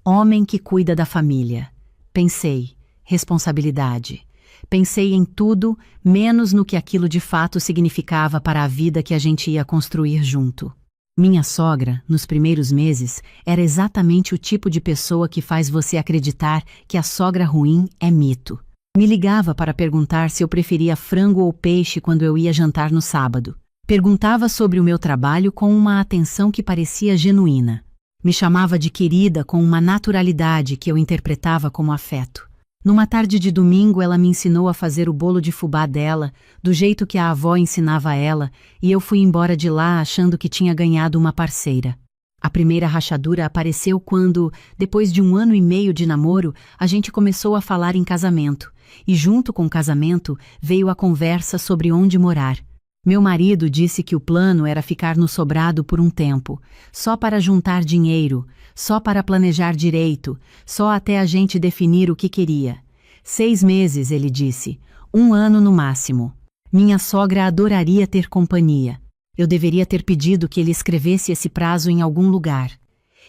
homem que cuida da família. Pensei: responsabilidade. Pensei em tudo, menos no que aquilo de fato significava para a vida que a gente ia construir junto. Minha sogra, nos primeiros meses, era exatamente o tipo de pessoa que faz você acreditar que a sogra ruim é mito. Me ligava para perguntar se eu preferia frango ou peixe quando eu ia jantar no sábado. Perguntava sobre o meu trabalho com uma atenção que parecia genuína. Me chamava de querida com uma naturalidade que eu interpretava como afeto. Numa tarde de domingo, ela me ensinou a fazer o bolo de fubá dela, do jeito que a avó ensinava a ela, e eu fui embora de lá achando que tinha ganhado uma parceira. A primeira rachadura apareceu quando, depois de 1 ano e meio de namoro, a gente começou a falar em casamento, e junto com o casamento veio a conversa sobre onde morar. Meu marido disse que o plano era ficar no sobrado por um tempo, só para juntar dinheiro, só para planejar direito, só até a gente definir o que queria. 6 meses, ele disse, 1 ano no máximo. Minha sogra adoraria ter companhia. Eu deveria ter pedido que ele escrevesse esse prazo em algum lugar.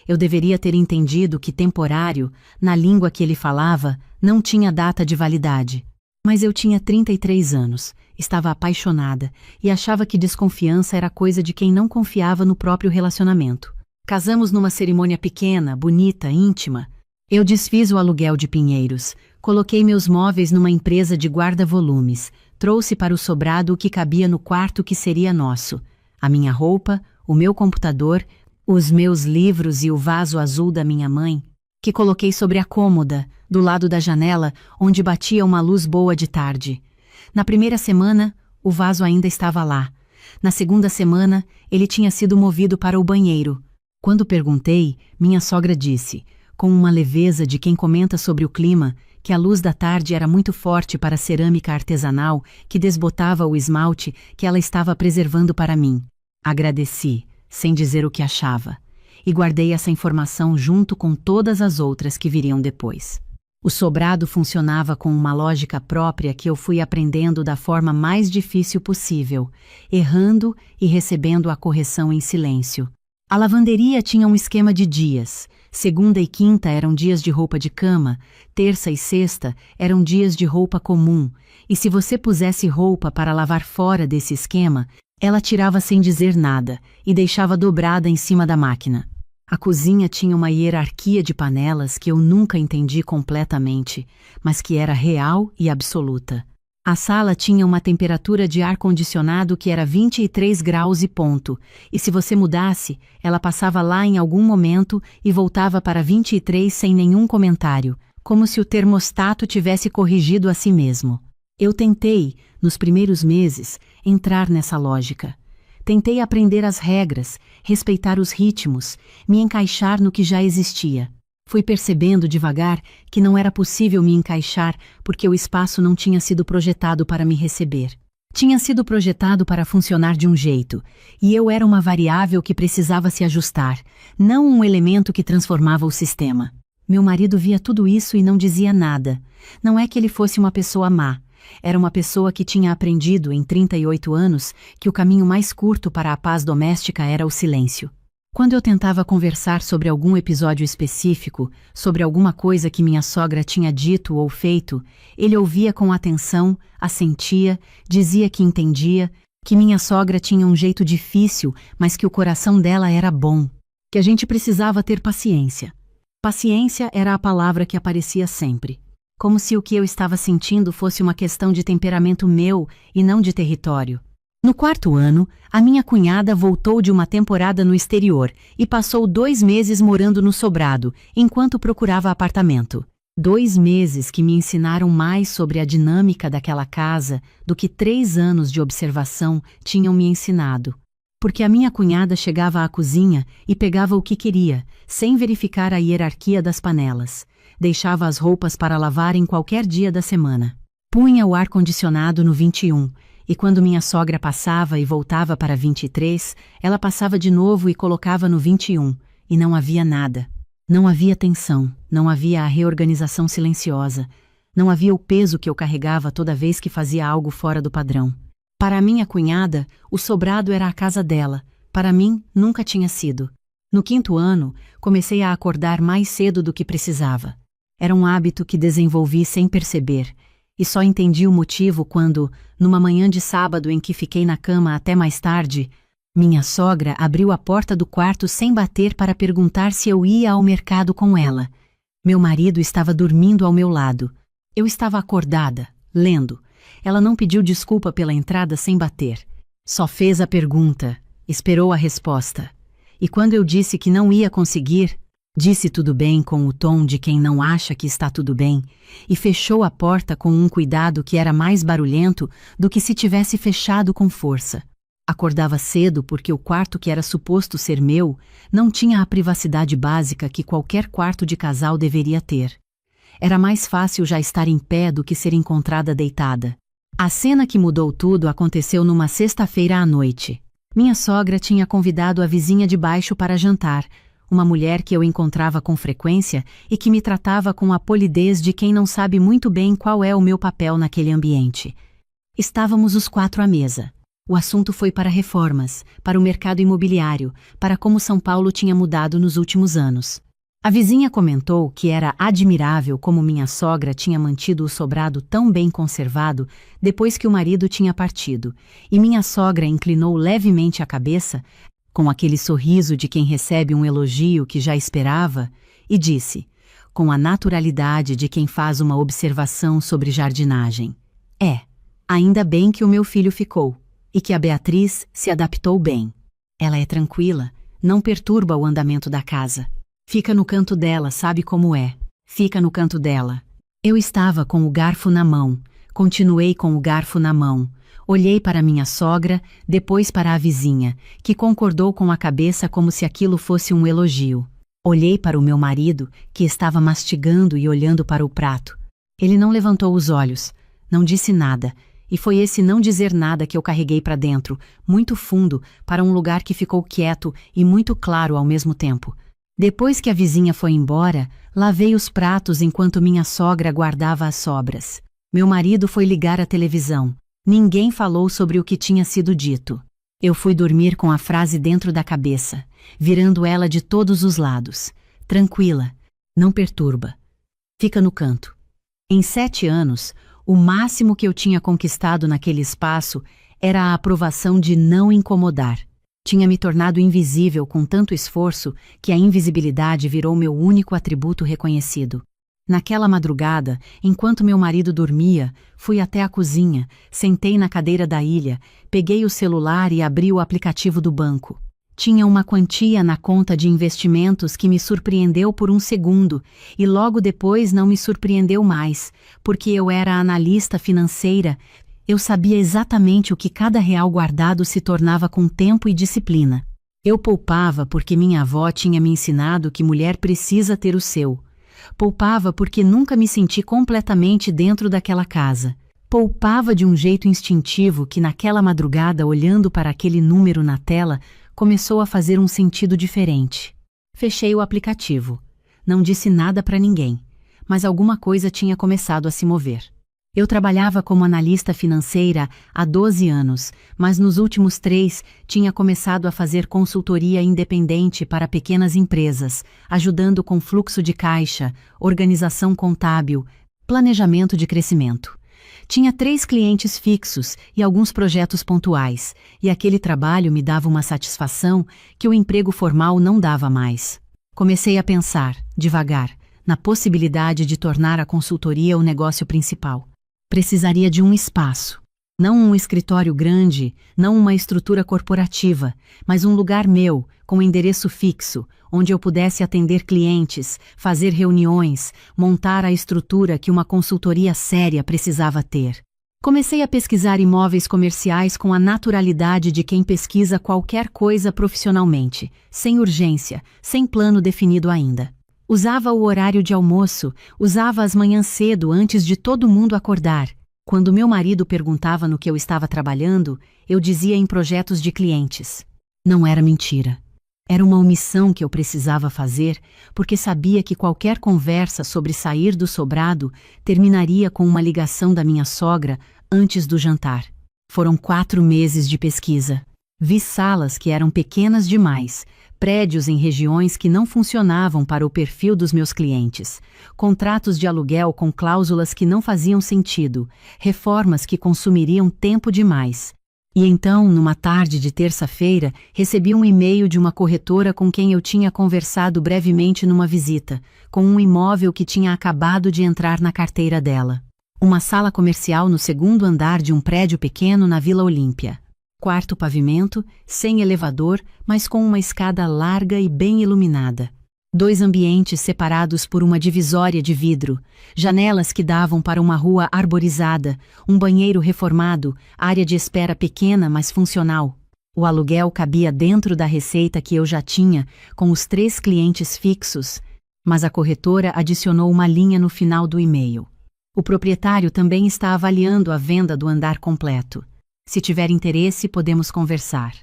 Eu deveria ter entendido que temporário, na língua que ele falava, não tinha data de validade. Mas eu tinha 33 anos, estava apaixonada e achava que desconfiança era coisa de quem não confiava no próprio relacionamento. Casamos numa cerimônia pequena, bonita, íntima. Eu desfiz o aluguel de Pinheiros, coloquei meus móveis numa empresa de guarda-volumes, trouxe para o sobrado o que cabia no quarto que seria nosso: a minha roupa, o meu computador, os meus livros e o vaso azul da minha mãe, que coloquei sobre a cômoda, do lado da janela, onde batia uma luz boa de tarde. Na primeira semana, o vaso ainda estava lá. Na segunda semana, ele tinha sido movido para o banheiro. Quando perguntei, minha sogra disse, com uma leveza de quem comenta sobre o clima, que a luz da tarde era muito forte para a cerâmica artesanal que desbotava o esmalte que ela estava preservando para mim. Agradeci, sem dizer o que achava, e guardei essa informação junto com todas as outras que viriam depois. O sobrado funcionava com uma lógica própria que eu fui aprendendo da forma mais difícil possível, errando e recebendo a correção em silêncio. A lavanderia tinha um esquema de dias. Segunda e quinta eram dias de roupa de cama, terça e sexta eram dias de roupa comum, e se você pusesse roupa para lavar fora desse esquema, ela tirava sem dizer nada e deixava dobrada em cima da máquina. A cozinha tinha uma hierarquia de panelas que eu nunca entendi completamente, mas que era real e absoluta. A sala tinha uma temperatura de ar-condicionado que era 23 graus e ponto, e se você mudasse, ela passava lá em algum momento e voltava para 23 sem nenhum comentário, como se o termostato tivesse corrigido a si mesmo. Eu tentei, nos primeiros meses, entrar nessa lógica. Tentei aprender as regras, respeitar os ritmos, me encaixar no que já existia. Fui percebendo devagar que não era possível me encaixar porque o espaço não tinha sido projetado para me receber. Tinha sido projetado para funcionar de um jeito, e eu era uma variável que precisava se ajustar, não um elemento que transformava o sistema. Meu marido via tudo isso e não dizia nada. Não é que ele fosse uma pessoa má. Era uma pessoa que tinha aprendido, em 38 anos, que o caminho mais curto para a paz doméstica era o silêncio. Quando eu tentava conversar sobre algum episódio específico, sobre alguma coisa que minha sogra tinha dito ou feito, ele ouvia com atenção, assentia, dizia que entendia, que minha sogra tinha um jeito difícil, mas que o coração dela era bom, que a gente precisava ter paciência. Paciência era a palavra que aparecia sempre. Como se o que eu estava sentindo fosse uma questão de temperamento meu e não de território. No 4º ano, a minha cunhada voltou de uma temporada no exterior e passou 2 meses morando no sobrado, enquanto procurava apartamento. 2 meses que me ensinaram mais sobre a dinâmica daquela casa do que 3 anos de observação tinham me ensinado. porque a minha cunhada chegava à cozinha e pegava o que queria, sem verificar a hierarquia das panelas. Deixava as roupas para lavar em qualquer dia da semana. Punha o ar-condicionado no 21, e quando minha sogra passava e voltava para 23, ela passava de novo e colocava no 21, e não havia nada. Não havia tensão, não havia a reorganização silenciosa, não havia o peso que eu carregava toda vez que fazia algo fora do padrão. Para a minha cunhada, o sobrado era a casa dela, para mim, nunca tinha sido. No 5º ano, comecei a acordar mais cedo do que precisava. Era um hábito que desenvolvi sem perceber, e só entendi o motivo quando, numa manhã de sábado em que fiquei na cama até mais tarde, minha sogra abriu a porta do quarto sem bater para perguntar se eu ia ao mercado com ela. Meu marido estava dormindo ao meu lado. Eu estava acordada, lendo. Ela não pediu desculpa pela entrada sem bater. Só fez a pergunta, esperou a resposta. E quando eu disse que não ia conseguir, disse tudo bem com o tom de quem não acha que está tudo bem, e fechou a porta com um cuidado que era mais barulhento do que se tivesse fechado com força. Acordava cedo porque o quarto que era suposto ser meu não tinha a privacidade básica que qualquer quarto de casal deveria ter. Era mais fácil já estar em pé do que ser encontrada deitada. A cena que mudou tudo aconteceu numa sexta-feira à noite. Minha sogra tinha convidado a vizinha de baixo para jantar, uma mulher que eu encontrava com frequência e que me tratava com a polidez de quem não sabe muito bem qual é o meu papel naquele ambiente. Estávamos os 4 à mesa. O assunto foi para reformas, para o mercado imobiliário, para como São Paulo tinha mudado nos últimos anos. A vizinha comentou que era admirável como minha sogra tinha mantido o sobrado tão bem conservado depois que o marido tinha partido, e minha sogra inclinou levemente a cabeça, com aquele sorriso de quem recebe um elogio que já esperava, e disse, com a naturalidade de quem faz uma observação sobre jardinagem: ainda bem que o meu filho ficou, e que a Beatriz se adaptou bem. Ela é tranquila, não perturba o andamento da casa. Fica no canto dela, sabe como é. Fica no canto dela. Eu estava com o garfo na mão, continuei com o garfo na mão. Olhei para minha sogra, depois para a vizinha, que concordou com a cabeça como se aquilo fosse um elogio. Olhei para o meu marido, que estava mastigando e olhando para o prato. Ele não levantou os olhos, não disse nada, e foi esse não dizer nada que eu carreguei para dentro, muito fundo, para um lugar que ficou quieto e muito claro ao mesmo tempo. Depois que a vizinha foi embora, lavei os pratos enquanto minha sogra guardava as sobras. Meu marido foi ligar a televisão. Ninguém falou sobre o que tinha sido dito. Eu fui dormir com a frase dentro da cabeça, virando ela de todos os lados. Tranquila, não perturba. Fica no canto. Em 7 anos, o máximo que eu tinha conquistado naquele espaço era a aprovação de não incomodar. Tinha me tornado invisível com tanto esforço que a invisibilidade virou meu único atributo reconhecido. Naquela madrugada, enquanto meu marido dormia, fui até a cozinha, sentei na cadeira da ilha, peguei o celular e abri o aplicativo do banco. Tinha uma quantia na conta de investimentos que me surpreendeu por um segundo e logo depois não me surpreendeu mais, porque eu era analista financeira. Eu sabia exatamente o que cada real guardado se tornava com tempo e disciplina. Eu poupava porque minha avó tinha me ensinado que mulher precisa ter o seu. Poupava porque nunca me senti completamente dentro daquela casa. Poupava de um jeito instintivo que naquela madrugada, olhando para aquele número na tela, começou a fazer um sentido diferente. Fechei o aplicativo. Não disse nada para ninguém, mas alguma coisa tinha começado a se mover. Eu trabalhava como analista financeira há 12 anos, mas nos últimos 3 tinha começado a fazer consultoria independente para pequenas empresas, ajudando com fluxo de caixa, organização contábil, planejamento de crescimento. Tinha 3 clientes fixos e alguns projetos pontuais, e aquele trabalho me dava uma satisfação que o emprego formal não dava mais. Comecei a pensar, devagar, na possibilidade de tornar a consultoria o negócio principal. Precisaria de um espaço. Não um escritório grande, não uma estrutura corporativa, mas um lugar meu, com endereço fixo, onde eu pudesse atender clientes, fazer reuniões, montar a estrutura que uma consultoria séria precisava ter. Comecei a pesquisar imóveis comerciais com a naturalidade de quem pesquisa qualquer coisa profissionalmente, sem urgência, sem plano definido ainda. Usava o horário de almoço, usava as manhãs cedo antes de todo mundo acordar. Quando meu marido perguntava no que eu estava trabalhando, eu dizia em projetos de clientes. Não era mentira. Era uma omissão que eu precisava fazer, porque sabia que qualquer conversa sobre sair do sobrado terminaria com uma ligação da minha sogra antes do jantar. Foram 4 meses de pesquisa. Vi salas que eram pequenas demais, prédios em regiões que não funcionavam para o perfil dos meus clientes, contratos de aluguel com cláusulas que não faziam sentido, reformas que consumiriam tempo demais. E então, numa tarde de terça-feira, recebi um e-mail de uma corretora com quem eu tinha conversado brevemente numa visita, com um imóvel que tinha acabado de entrar na carteira dela. Uma sala comercial no 2º andar de um prédio pequeno na Vila Olímpia. Quarto pavimento, sem elevador, mas com uma escada larga e bem iluminada. 2 ambientes separados por uma divisória de vidro, janelas que davam para uma rua arborizada, um banheiro reformado, área de espera pequena, mas funcional. O aluguel cabia dentro da receita que eu já tinha, com os 3 clientes fixos, mas a corretora adicionou uma linha no final do e-mail. O proprietário também está avaliando a venda do andar completo. Se tiver interesse, podemos conversar.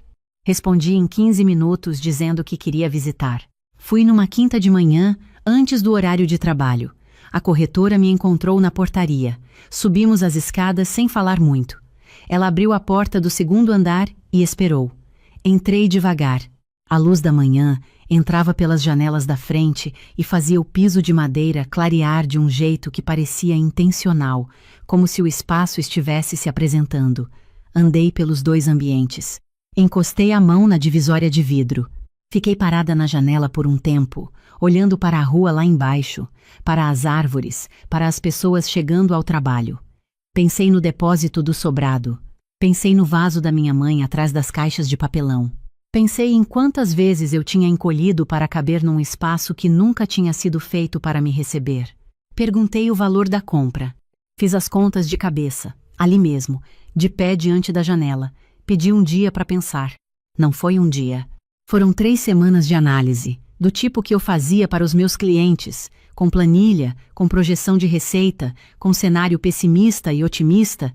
Respondi em 15 minutos dizendo que queria visitar. Fui numa quinta de manhã, antes do horário de trabalho. A corretora me encontrou na portaria. Subimos as escadas sem falar muito. Ela abriu a porta do 2º andar e esperou. Entrei devagar. A luz da manhã entrava pelas janelas da frente e fazia o piso de madeira clarear de um jeito que parecia intencional, como se o espaço estivesse se apresentando. Andei pelos 2 ambientes. Encostei a mão na divisória de vidro. Fiquei parada na janela por um tempo, olhando para a rua lá embaixo, para as árvores, para as pessoas chegando ao trabalho. Pensei no depósito do sobrado. Pensei no vaso da minha mãe atrás das caixas de papelão. Pensei em quantas vezes eu tinha encolhido para caber num espaço que nunca tinha sido feito para me receber. Perguntei o valor da compra. Fiz as contas de cabeça, ali mesmo, de pé diante da janela. Pedi um dia para pensar. Não foi um dia. Foram 3 semanas de análise, do tipo que eu fazia para os meus clientes, com planilha, com projeção de receita, com cenário pessimista e otimista,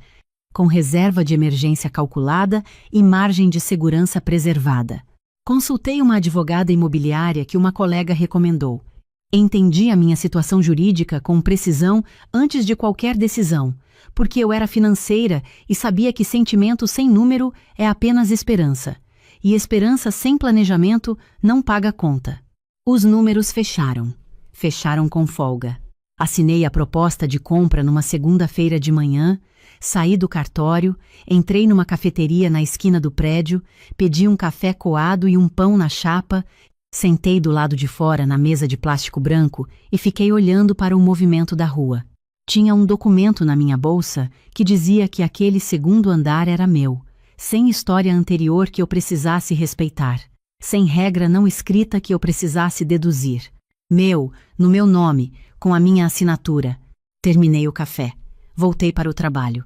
com reserva de emergência calculada e margem de segurança preservada. Consultei uma advogada imobiliária que uma colega recomendou. Entendi a minha situação jurídica com precisão antes de qualquer decisão, porque eu era financeira e sabia que sentimento sem número é apenas esperança. E esperança sem planejamento não paga conta. Os números fecharam. Fecharam com folga. Assinei a proposta de compra numa segunda-feira de manhã, saí do cartório, entrei numa cafeteria na esquina do prédio, pedi um café coado e um pão na chapa, sentei do lado de fora na mesa de plástico branco e fiquei olhando para o movimento da rua. Tinha um documento na minha bolsa que dizia que aquele 2º andar era meu. Sem história anterior que eu precisasse respeitar, sem regra não escrita que eu precisasse deduzir. Meu, no meu nome, com a minha assinatura. Terminei o café. Voltei para o trabalho.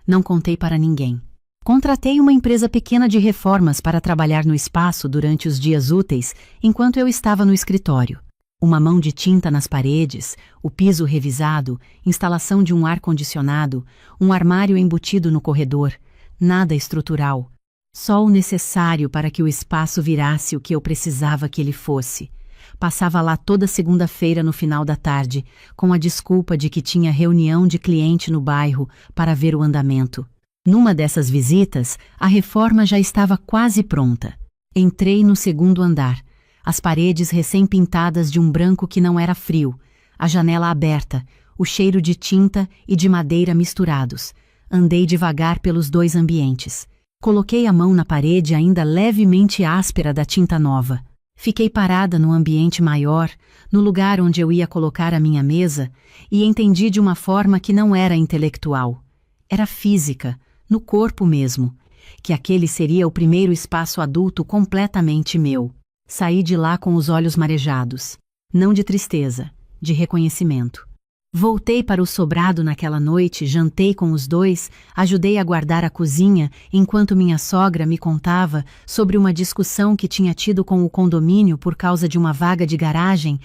Não contei para ninguém. Contratei uma empresa pequena de reformas para trabalhar no espaço durante os dias úteis, enquanto eu estava no escritório. Uma mão de tinta nas paredes, o piso revisado, instalação de um ar-condicionado, um armário embutido no corredor. Nada estrutural, só o necessário para que o espaço virasse o que eu precisava que ele fosse. Passava lá toda segunda-feira no final da tarde, com a desculpa de que tinha reunião de cliente no bairro para ver o andamento. Numa dessas visitas, a reforma já estava quase pronta. Entrei no 2º andar, as paredes recém-pintadas de um branco que não era frio, a janela aberta, o cheiro de tinta e de madeira misturados. Andei devagar pelos 2 ambientes. Coloquei a mão na parede ainda levemente áspera da tinta nova. Fiquei parada no ambiente maior, no lugar onde eu ia colocar a minha mesa, e entendi de uma forma que não era intelectual. Era física, no corpo mesmo, que aquele seria o primeiro espaço adulto completamente meu. Saí de lá com os olhos marejados. Não de tristeza, de reconhecimento. Voltei para o sobrado naquela noite, jantei com os dois, ajudei a guardar a cozinha, enquanto minha sogra me contava sobre uma discussão que tinha tido com o condomínio por causa de uma vaga de garagem.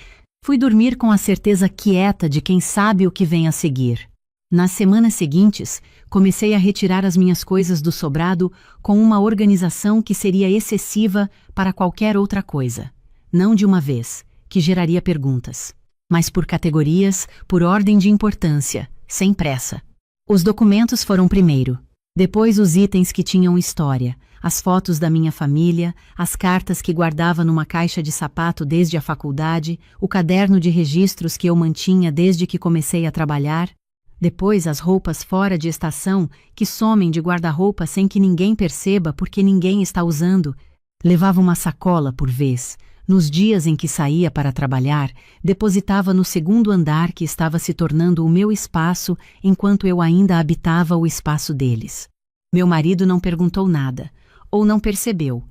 Fui dormir com a certeza quieta de quem sabe o que vem a seguir. Nas semanas seguintes, comecei a retirar as minhas coisas do sobrado com uma organização que seria excessiva para qualquer outra coisa. Não de uma vez, que geraria perguntas, mas por categorias, por ordem de importância, sem pressa. Os documentos foram primeiro, depois os itens que tinham história, as fotos da minha família, as cartas que guardava numa caixa de sapato desde a faculdade, o caderno de registros que eu mantinha desde que comecei a trabalhar, depois as roupas fora de estação que somem de guarda-roupa sem que ninguém perceba porque ninguém está usando. Levava uma sacola por vez. Nos dias em que saía para trabalhar, depositava no segundo andar que estava se tornando o meu espaço enquanto eu ainda habitava o espaço deles. Meu marido não perguntou nada, ou não percebeu.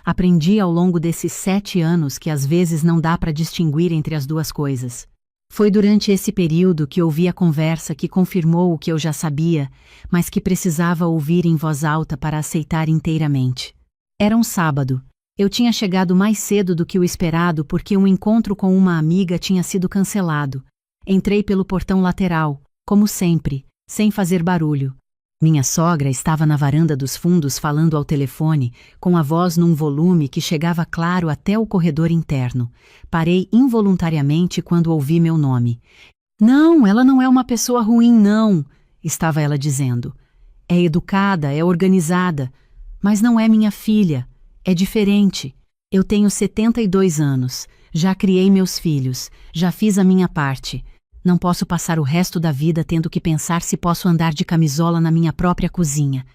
Aprendi ao longo desses 7 anos que às vezes não dá para distinguir entre as duas coisas. Foi durante esse período que ouvi a conversa que confirmou o que eu já sabia, mas que precisava ouvir em voz alta para aceitar inteiramente. Era um sábado. Eu tinha chegado mais cedo do que o esperado porque um encontro com uma amiga tinha sido cancelado. Entrei pelo portão lateral, como sempre, sem fazer barulho. Minha sogra estava na varanda dos fundos falando ao telefone, com a voz num volume que chegava claro até o corredor interno. Parei involuntariamente quando ouvi meu nome. Não, ela não é uma pessoa ruim, não, estava ela dizendo. É educada, é organizada, mas não é minha filha. É diferente. Eu tenho 72 anos, já criei meus filhos, já fiz a minha parte. Não posso passar o resto da vida tendo que pensar se posso andar de camisola na minha própria cozinha.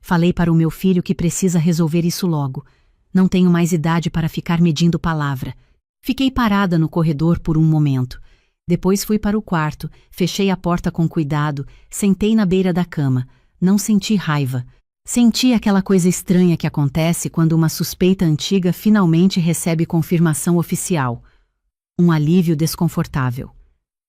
Falei para o meu filho que precisa resolver isso logo. Não tenho mais idade para ficar medindo palavra. Fiquei parada no corredor por um momento. Depois fui para o quarto, fechei a porta com cuidado, sentei na beira da cama. Não senti raiva. Senti aquela coisa estranha que acontece quando uma suspeita antiga finalmente recebe confirmação oficial. Um alívio desconfortável.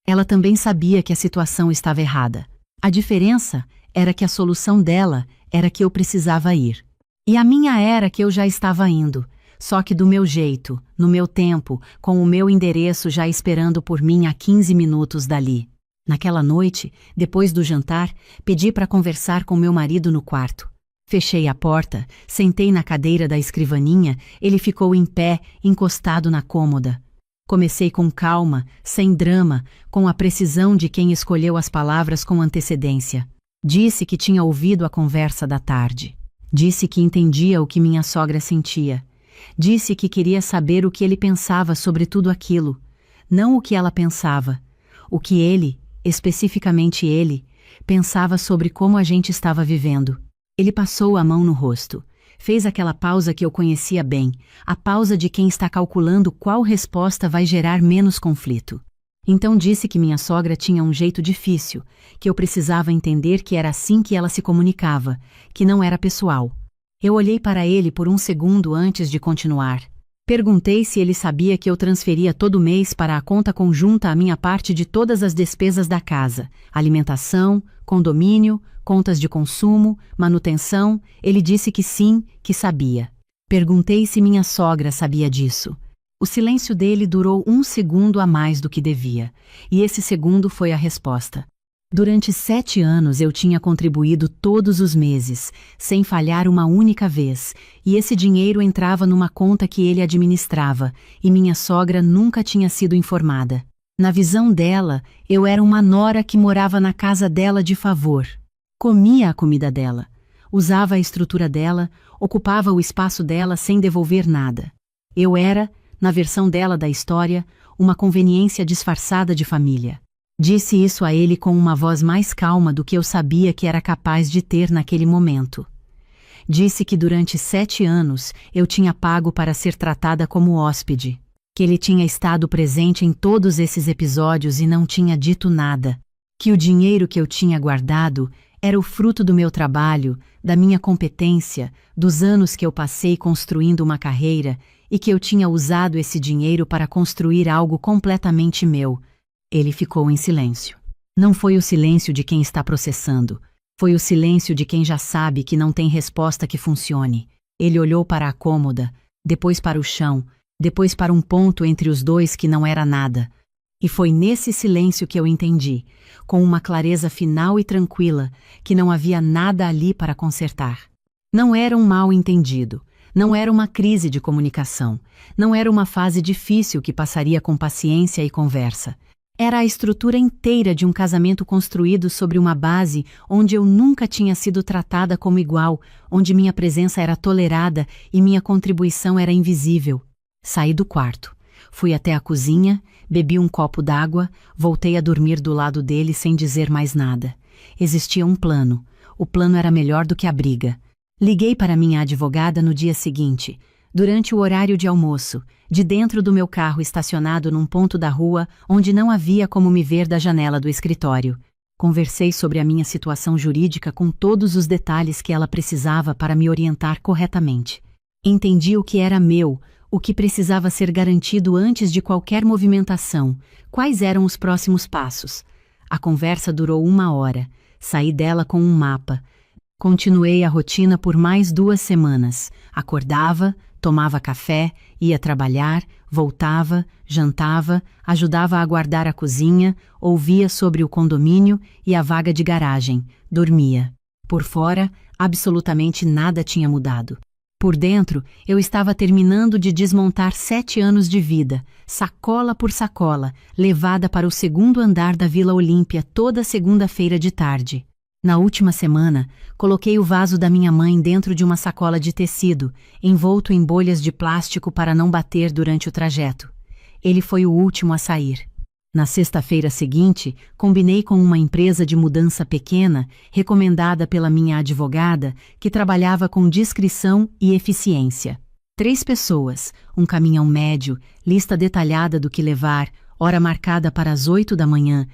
Ela também sabia que a situação estava errada. A diferença era que a solução dela era que eu precisava ir. E a minha era que eu já estava indo, só que do meu jeito, no meu tempo, com o meu endereço já esperando por mim a 15 minutos dali. Naquela noite, depois do jantar, pedi para conversar com meu marido no quarto. Fechei a porta, sentei na cadeira da escrivaninha, ele ficou em pé, encostado na cômoda. Comecei com calma, sem drama, com a precisão de quem escolheu as palavras com antecedência. Disse que tinha ouvido a conversa da tarde. Disse que entendia o que minha sogra sentia. Disse que queria saber o que ele pensava sobre tudo aquilo. Não o que ela pensava. O que ele, especificamente ele, pensava sobre como a gente estava vivendo. Ele passou a mão no rosto. Fez aquela pausa que eu conhecia bem, a pausa de quem está calculando qual resposta vai gerar menos conflito. Então disse que minha sogra tinha um jeito difícil, que eu precisava entender que era assim que ela se comunicava, que não era pessoal. Eu olhei para ele por um segundo antes de continuar. Perguntei se ele sabia que eu transferia todo mês para a conta conjunta a minha parte de todas as despesas da casa, alimentação, condomínio, contas de consumo, manutenção. Ele disse que sim, que sabia. Perguntei se minha sogra sabia disso. O silêncio dele durou 1 segundo a mais do que devia, e esse segundo foi a resposta. Durante 7 anos eu tinha contribuído todos os meses, sem falhar uma única vez, e esse dinheiro entrava numa conta que ele administrava, e minha sogra nunca tinha sido informada. Na visão dela, eu era uma nora que morava na casa dela de favor. Comia a comida dela, usava a estrutura dela, ocupava o espaço dela sem devolver nada. Eu era, na versão dela da história, uma conveniência disfarçada de família. Disse isso a ele com uma voz mais calma do que eu sabia que era capaz de ter naquele momento. Disse que durante 7 anos eu tinha pago para ser tratada como hóspede, que ele tinha estado presente em todos esses episódios e não tinha dito nada, que o dinheiro que eu tinha guardado era o fruto do meu trabalho, da minha competência, dos anos que eu passei construindo uma carreira e que eu tinha usado esse dinheiro para construir algo completamente meu. Ele ficou em silêncio. Não foi o silêncio de quem está processando. Foi o silêncio de quem já sabe que não tem resposta que funcione. Ele olhou para a cômoda, depois para o chão, depois para um ponto entre os dois que não era nada. E foi nesse silêncio que eu entendi, com uma clareza final e tranquila, que não havia nada ali para consertar. Não era um mal-entendido, não era uma crise de comunicação, não era uma fase difícil que passaria com paciência e conversa. Era a estrutura inteira de um casamento construído sobre uma base onde eu nunca tinha sido tratada como igual, onde minha presença era tolerada e minha contribuição era invisível. Saí do quarto. Fui até a cozinha, bebi um copo d'água, voltei a dormir do lado dele sem dizer mais nada. Existia um plano. O plano era melhor do que a briga. Liguei para minha advogada no dia seguinte, durante o horário de almoço, de dentro do meu carro estacionado num ponto da rua onde não havia como me ver da janela do escritório. Conversei sobre a minha situação jurídica com todos os detalhes que ela precisava para me orientar corretamente. Entendi o que era meu, o que precisava ser garantido antes de qualquer movimentação, quais eram os próximos passos. A conversa durou 1 hora. Saí dela com um mapa. Continuei a rotina por mais 2 semanas. Acordava, tomava café, ia trabalhar, voltava, jantava, ajudava a guardar a cozinha, ouvia sobre o condomínio e a vaga de garagem, dormia. Por fora, absolutamente nada tinha mudado. Por dentro, eu estava terminando de desmontar 7 anos de vida, sacola por sacola, levada para o 2º andar da Vila Olímpia toda segunda-feira de tarde. Na última semana, coloquei o vaso da minha mãe dentro de uma sacola de tecido, envolto em bolhas de plástico para não bater durante o trajeto. Ele foi o último a sair. Na sexta-feira seguinte, combinei com uma empresa de mudança pequena, recomendada pela minha advogada, que trabalhava com discrição e eficiência. 3 pessoas, um caminhão médio, lista detalhada do que levar, hora marcada para as 8 da manhã.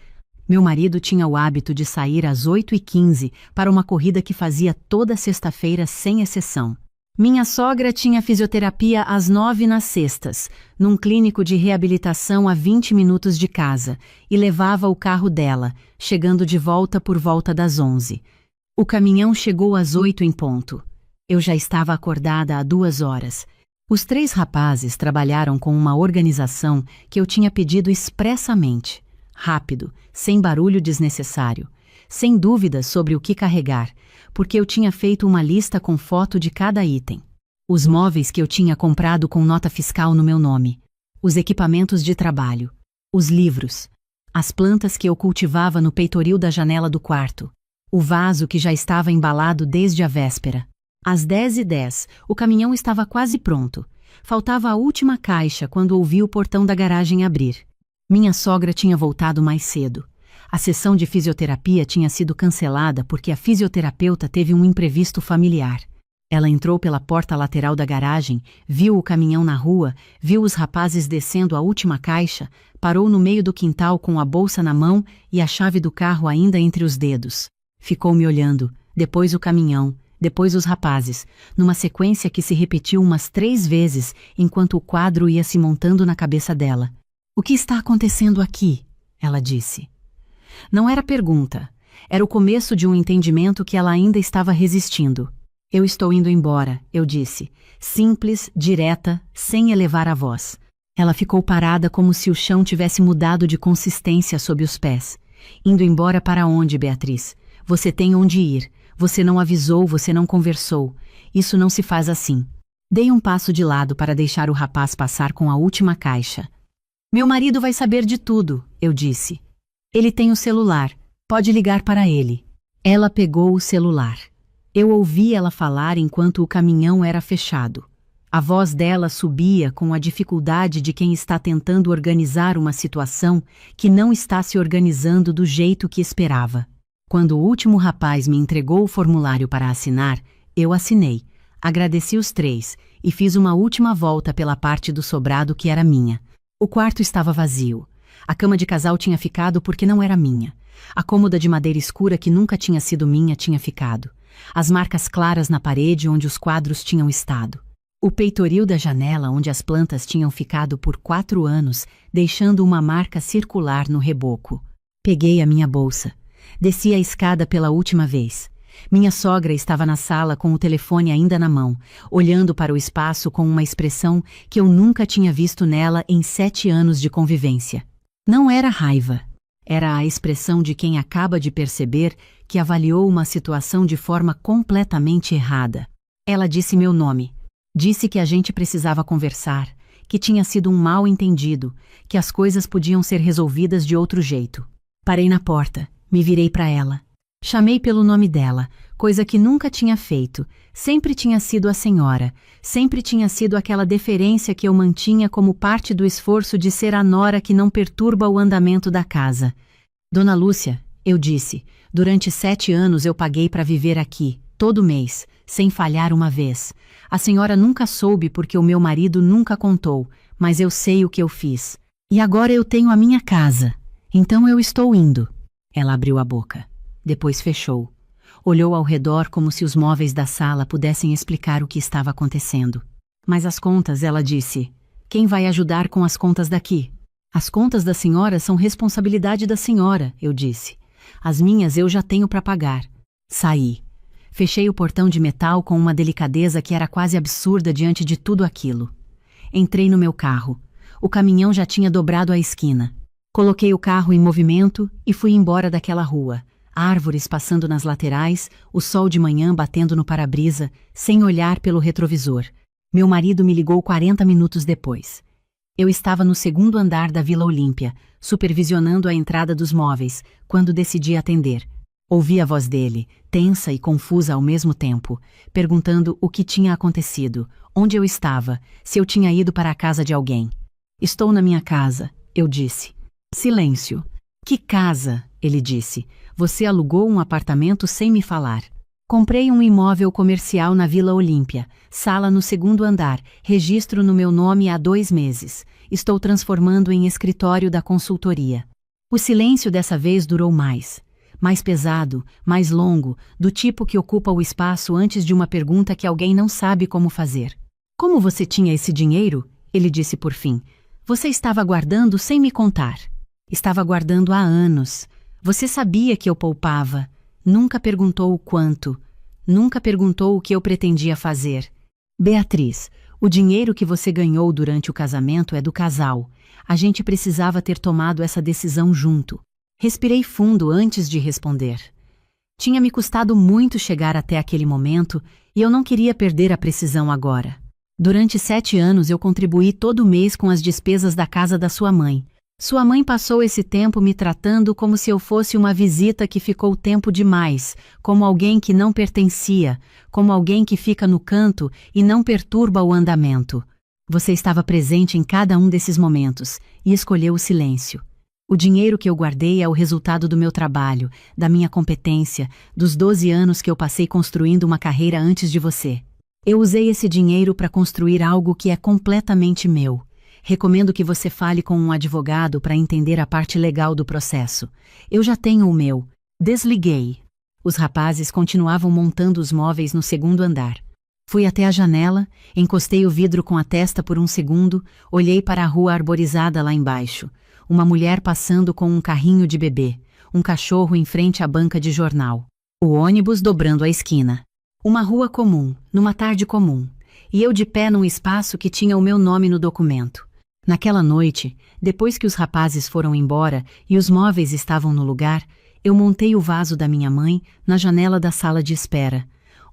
Meu marido tinha o hábito de sair às 8h15 para uma corrida que fazia toda sexta-feira sem exceção. Minha sogra tinha fisioterapia às 9 nas sextas, num clínico de reabilitação a 20 minutos de casa, e levava o carro dela, chegando de volta por volta das 11. O caminhão chegou às 8 em ponto. Eu já estava acordada há 2 horas. Os 3 rapazes trabalharam com uma organização que eu tinha pedido expressamente. Rápido, sem barulho desnecessário, sem dúvidas sobre o que carregar, porque eu tinha feito uma lista com foto de cada item. Os móveis que eu tinha comprado com nota fiscal no meu nome, os equipamentos de trabalho, os livros, as plantas que eu cultivava no peitoril da janela do quarto, o vaso que já estava embalado desde a véspera. Às 10h10, o caminhão estava quase pronto. Faltava a última caixa quando ouvi o portão da garagem abrir. Minha sogra tinha voltado mais cedo. A sessão de fisioterapia tinha sido cancelada porque a fisioterapeuta teve um imprevisto familiar. Ela entrou pela porta lateral da garagem, viu o caminhão na rua, viu os rapazes descendo a última caixa, parou no meio do quintal com a bolsa na mão e a chave do carro ainda entre os dedos. Ficou me olhando, depois o caminhão, depois os rapazes, numa sequência que se repetiu umas 3 vezes enquanto o quadro ia se montando na cabeça dela. "O que está acontecendo aqui?" ela disse. Não era pergunta. Era o começo de um entendimento que ela ainda estava resistindo. "Eu estou indo embora", eu disse. Simples, direta, sem elevar a voz. Ela ficou parada como se o chão tivesse mudado de consistência sob os pés. "Indo embora para onde, Beatriz? Você tem onde ir. Você não avisou, você não conversou. Isso não se faz assim." Dei um passo de lado para deixar o rapaz passar com a última caixa. "Meu marido vai saber de tudo", eu disse. "Ele tem o celular. Pode ligar para ele." Ela pegou o celular. Eu ouvi ela falar enquanto o caminhão era fechado. A voz dela subia com a dificuldade de quem está tentando organizar uma situação que não está se organizando do jeito que esperava. Quando o último rapaz me entregou o formulário para assinar, eu assinei, agradeci os 3 e fiz uma última volta pela parte do sobrado que era minha. O quarto estava vazio. A cama de casal tinha ficado porque não era minha. A cômoda de madeira escura que nunca tinha sido minha tinha ficado. As marcas claras na parede onde os quadros tinham estado. O peitoril da janela onde as plantas tinham ficado por 4 anos, deixando uma marca circular no reboco. Peguei a minha bolsa. Desci a escada pela última vez. Minha sogra estava na sala com o telefone ainda na mão, olhando para o espaço com uma expressão que eu nunca tinha visto nela em 7 anos de convivência. Não era raiva. Era a expressão de quem acaba de perceber que avaliou uma situação de forma completamente errada. Ela disse meu nome. Disse que a gente precisava conversar, que tinha sido um mal-entendido, que as coisas podiam ser resolvidas de outro jeito. Parei na porta, me virei para ela. Chamei pelo nome dela, coisa que nunca tinha feito. Sempre tinha sido a senhora, sempre tinha sido aquela deferência que eu mantinha como parte do esforço de ser a nora que não perturba o andamento da casa. Dona Lúcia, eu disse, durante 7 anos eu paguei para viver aqui, todo mês, sem falhar uma vez. A senhora nunca soube porque o meu marido nunca contou, mas eu sei o que eu fiz. E agora eu tenho a minha casa, então eu estou indo. Ela abriu a boca. Depois fechou. Olhou ao redor como se os móveis da sala pudessem explicar o que estava acontecendo. Mas as contas, ela disse. Quem vai ajudar com as contas daqui? As contas da senhora são responsabilidade da senhora, eu disse. As minhas eu já tenho para pagar. Saí. Fechei o portão de metal com uma delicadeza que era quase absurda diante de tudo aquilo. Entrei no meu carro. O caminhão já tinha dobrado a esquina. Coloquei o carro em movimento e fui embora daquela rua. Árvores passando nas laterais, o sol de manhã batendo no para-brisa, sem olhar pelo retrovisor. Meu marido me ligou 40 minutos depois. Eu estava no 2º andar da Vila Olímpia, supervisionando a entrada dos móveis, quando decidi atender. Ouvi a voz dele, tensa e confusa ao mesmo tempo, perguntando o que tinha acontecido, onde eu estava, se eu tinha ido para a casa de alguém. Estou na minha casa, eu disse. Silêncio. Que casa? Ele disse. Você alugou um apartamento sem me falar. Comprei um imóvel comercial na Vila Olímpia, sala no 2º andar, registro no meu nome há 2 meses. Estou transformando em escritório da consultoria. O silêncio dessa vez durou mais pesado, mais longo, do tipo que ocupa o espaço antes de uma pergunta que alguém não sabe como fazer. Como você tinha esse dinheiro? Ele disse por fim. Você estava guardando sem me contar. Estava guardando há anos. Você sabia que eu poupava. Nunca perguntou o quanto. Nunca perguntou o que eu pretendia fazer. Beatriz, o dinheiro que você ganhou durante o casamento é do casal. A gente precisava ter tomado essa decisão junto. Respirei fundo antes de responder. Tinha me custado muito chegar até aquele momento e eu não queria perder a precisão agora. Durante 7 anos eu contribuí todo mês com as despesas da casa da sua mãe. Sua mãe passou esse tempo me tratando como se eu fosse uma visita que ficou tempo demais, como alguém que não pertencia, como alguém que fica no canto e não perturba o andamento. Você estava presente em cada um desses momentos e escolheu o silêncio. O dinheiro que eu guardei é o resultado do meu trabalho, da minha competência, dos 12 anos que eu passei construindo uma carreira antes de você. Eu usei esse dinheiro para construir algo que é completamente meu. Recomendo que você fale com um advogado para entender a parte legal do processo. Eu já tenho o meu. Desliguei. Os rapazes continuavam montando os móveis no 2º andar. Fui até a janela, encostei o vidro com a testa por um segundo, olhei para a rua arborizada lá embaixo. Uma mulher passando com um carrinho de bebê, um cachorro em frente à banca de jornal. O ônibus dobrando a esquina. Uma rua comum, numa tarde comum. E eu de pé num espaço que tinha o meu nome no documento. Naquela noite, depois que os rapazes foram embora e os móveis estavam no lugar, eu montei o vaso da minha mãe na janela da sala de espera,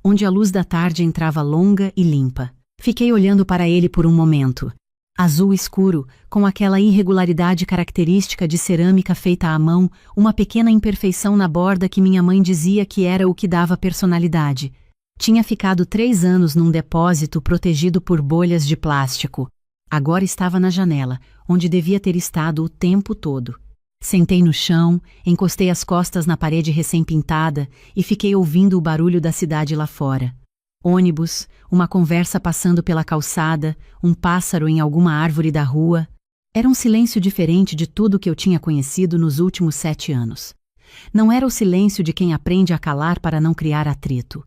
onde a luz da tarde entrava longa e limpa. Fiquei olhando para ele por um momento. Azul escuro, com aquela irregularidade característica de cerâmica feita à mão, uma pequena imperfeição na borda que minha mãe dizia que era o que dava personalidade. Tinha ficado 3 anos num depósito protegido por bolhas de plástico. Agora estava na janela, onde devia ter estado o tempo todo. Sentei no chão, encostei as costas na parede recém-pintada e fiquei ouvindo o barulho da cidade lá fora. Ônibus, uma conversa passando pela calçada, um pássaro em alguma árvore da rua. Era um silêncio diferente de tudo que eu tinha conhecido nos últimos 7 anos. Não era o silêncio de quem aprende a calar para não criar atrito.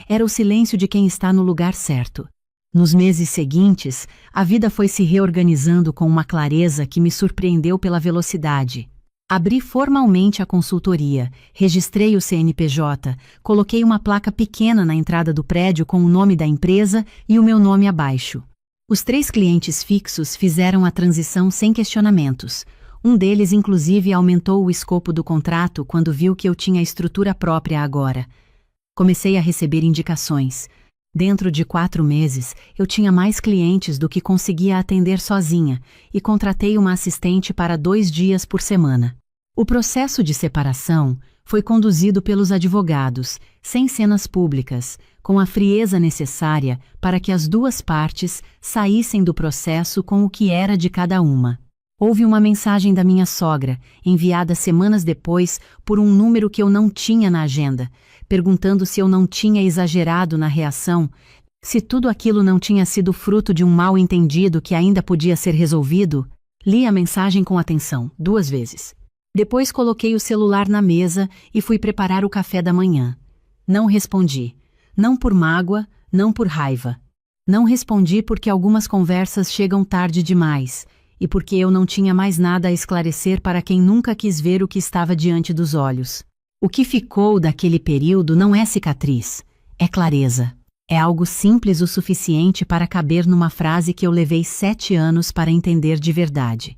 Era o silêncio de quem está no lugar certo. Nos meses seguintes, a vida foi se reorganizando com uma clareza que me surpreendeu pela velocidade. Abri formalmente a consultoria, registrei o CNPJ, coloquei uma placa pequena na entrada do prédio com o nome da empresa e o meu nome abaixo. Os 3 clientes fixos fizeram a transição sem questionamentos. Um deles, inclusive, aumentou o escopo do contrato quando viu que eu tinha estrutura própria agora. Comecei a receber indicações. Dentro de 4 meses, eu tinha mais clientes do que conseguia atender sozinha e contratei uma assistente para 2 dias por semana. O processo de separação foi conduzido pelos advogados, sem cenas públicas, com a frieza necessária para que as 2 partes saíssem do processo com o que era de cada uma. Houve uma mensagem da minha sogra, enviada semanas depois por um número que eu não tinha na agenda, perguntando se eu não tinha exagerado na reação, se tudo aquilo não tinha sido fruto de um mal-entendido que ainda podia ser resolvido. Li a mensagem com atenção, 2 vezes. Depois coloquei o celular na mesa e fui preparar o café da manhã. Não respondi. Não por mágoa, não por raiva. Não respondi porque algumas conversas chegam tarde demais e porque eu não tinha mais nada a esclarecer para quem nunca quis ver o que estava diante dos olhos. O que ficou daquele período não é cicatriz, é clareza. É algo simples o suficiente para caber numa frase que eu levei 7 anos para entender de verdade.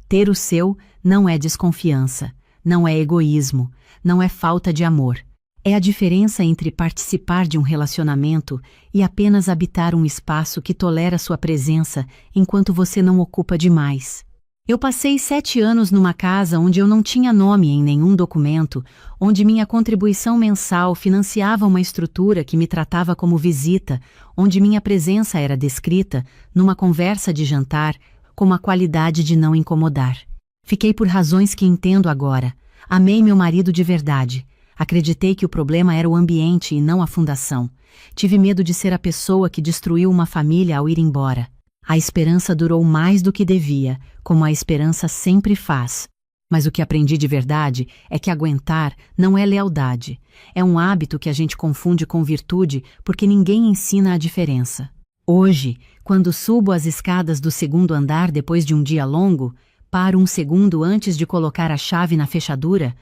Ter o seu não é desconfiança, não é egoísmo, não é falta de amor. É a diferença entre participar de um relacionamento e apenas habitar um espaço que tolera sua presença enquanto você não ocupa demais. Eu passei 7 anos numa casa onde eu não tinha nome em nenhum documento, onde minha contribuição mensal financiava uma estrutura que me tratava como visita, onde minha presença era descrita, numa conversa de jantar, como a qualidade de não incomodar. Fiquei por razões que entendo agora. Amei meu marido de verdade. Acreditei que o problema era o ambiente e não a fundação. Tive medo de ser a pessoa que destruiu uma família ao ir embora. A esperança durou mais do que devia, como a esperança sempre faz. Mas o que aprendi de verdade é que aguentar não é lealdade. É um hábito que a gente confunde com virtude porque ninguém ensina a diferença. Hoje, quando subo as escadas do 2º andar depois de um dia longo, paro um segundo antes de colocar a chave na fechadura,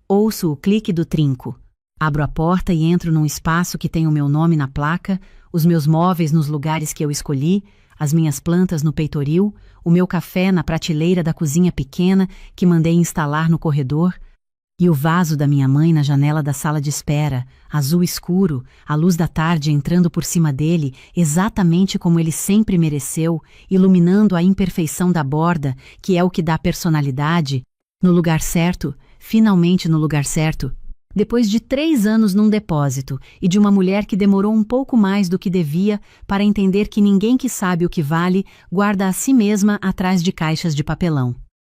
ouço o clique do trinco. Abro a porta e entro num espaço que tem o meu nome na placa, os meus móveis nos lugares que eu escolhi, as minhas plantas no peitoril, o meu café na prateleira da cozinha pequena que mandei instalar no corredor, e o vaso da minha mãe na janela da sala de espera, azul escuro, a luz da tarde entrando por cima dele, exatamente como ele sempre mereceu, iluminando a imperfeição da borda, que é o que dá personalidade, no lugar certo, finalmente no lugar certo. Depois de 3 anos num depósito e de uma mulher que demorou um pouco mais do que devia para entender que ninguém que sabe o que vale guarda a si mesma atrás de caixas de papelão.